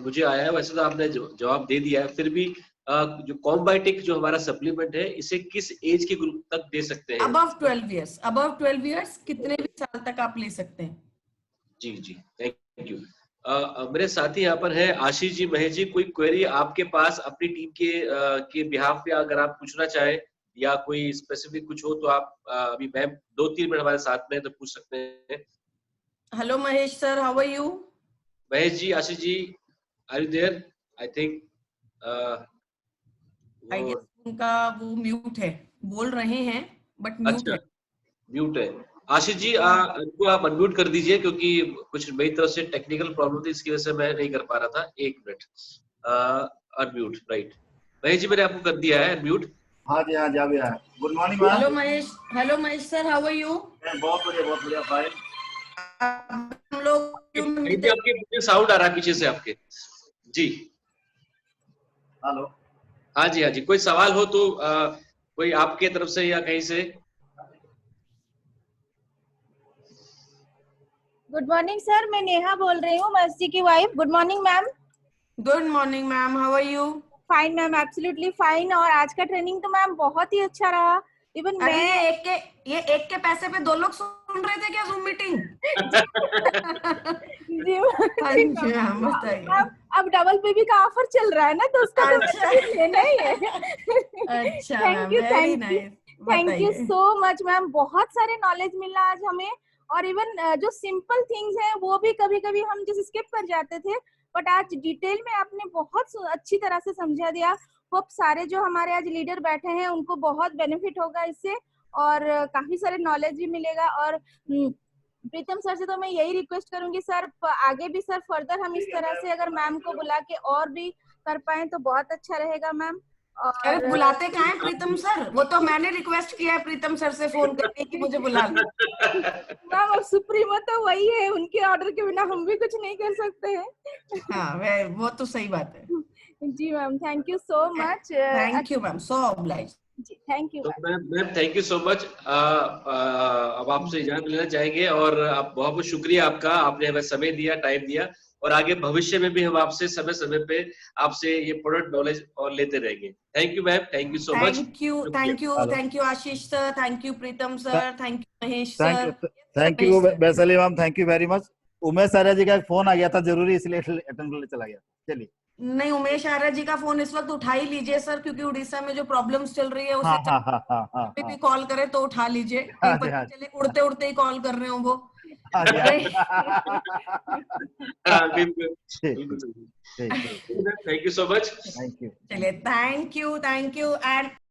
मुझे आया है, वैसे तो आपने जवाब दे दिया है, फिर भी जो कॉम्बायोटिक जो हमारा सप्लीमेंट है, इसे किस एज के ग्रुप तक दे सकते हैं? अबव 12 इयर्स, अबव 12 इयर्स, कितने भी साल तक आप ले सकते हैं। जी जी, थैंक यू। मेरे साथी यहाँ पर है आशीष जी, महेश जी, कोई क्वेरी आपके पास अपनी टीम के बिहाफ पे अगर आप पूछना चाहें या कोई स्पेसिफिक कुछ हो तो आप अभी मैम 2-3 मिनट हमारे साथ में तो पूछ सकते हैं। Hello Mahesh sir, how are you? Mahesh ji, Ashish ji, are you there? I think I guess उनका वो म्यूट है, बोल रहे हैं बट म्यूट अच्छा, है। म्यूट है। आशीष जी, इनको आप अनम्यूट कर दीजिए, क्योंकि कुछ मेरी तरफ से टेक्निकल प्रॉब्लम थी, इसकी वजह से मैं नहीं कर पा रहा था। 1 minute, unmute, right. Mahesh ji, मैंने आपको कर दिया है अनम्यूट। हाँ जी, हाँ जी, अभी आया। Good morning ma'am. Hello Mahesh sir, how are you? बहुत बढ़िया फाइन। हम लोग आपके साउंड आ रहा है पीछे से आपके। जी, हेलो। हाँ जी, हाँ जी, कोई सवाल हो तो कोई आपके तरफ से या कहीं से। गुड मॉर्निंग सर, मैं नेहा बोल रही हूँ, महेश जी की wife. Good morning ma'am. Good morning ma'am, how are you? Fine ma'am, absolutely fine. और आज का ट्रेनिंग तो मैम बहुत ही अच्छा रहा। इवन मैं ये एक के पैसे पे 2 लोग सुन रहे थे क्या जूम मीटिंग? जी मैम बताइए। अब डबल बेबी का ऑफर चल रहा है ना, तो उसका तो लेना ही है। अच्छा, thank you so much ma'am. बहुत सारे नॉलेज मिला आज हमें, और इवन जो सिंपल थिंग्स हैं वो भी कभी कभी हम जैसे स्किप कर जाते थे, बट आज डिटेल में आपने बहुत अच्छी तरह से समझा दिया। होप सारे जो हमारे आज लीडर बैठे हैं उनको बहुत बेनिफिट होगा इससे, और काफी सारे नॉलेज भी मिलेगा। और प्रीतम सर से तो मैं यही रिक्वेस्ट करूंगी सर, आगे भी सर फर्दर हम इस तरह से अगर मैम को बुला के और भी कर पाए तो बहुत अच्छा रहेगा मैम। अरे बुलाते कहाँ हैं प्रीतम सर? वो तो मैंने रिक्वेस्ट किया है प्रीतम सर से फोन करके कि मुझे बुला लो। मैम अब सुप्रीमो तो वही है, उनके ऑर्डर के बिना हम भी कुछ नहीं कर सकते हैं। हाँ, वो तो सही बात है। जी ma'am, thank you so much. Thank you ma'am, so obliged. जी थैंक यू। तो ma'am thank you so much. अब आपसे इजाजत लेना चाहेंगे और आप बहुत बहुत शुक्रिया आपका, आपने हमें समय दिया, टाइम दिया, और आगे भविष्य में भी हम आपसे समय समय पे आपसे ये प्रोडक्ट नॉलेज और लेते रहेंगे। Thank you ma'am, thank you so much. Thank you Ashish sir, thank you Pritam sir, thank you Mahesh sir. Thank you Vaishali ma'am, thank you very much. Umesh Arya ji का एक फोन आ गया था जरूरी, इसलिए अटेंड करने चला गया। चलिए। नहीं, उमेश आर्या जी का फोन इस वक्त उठा ही लीजिए सर, क्योंकि उड़ीसा में जो प्रॉब्लम्स चल रही है हाँ उसे हाँ हाँ हाँ हाँ भी कॉल करे तो उठा लीजिए, हाँ कहीं जी, हाँ पता चले उड़ते उड़ते ही कॉल कर रहे हो वो। हाँ जी, हाँ जी। हाँ, बिल्कुल ठीक बिल्कुल। ठीक। Thank you so much. Thank you. चलिए, थैंक यू एंड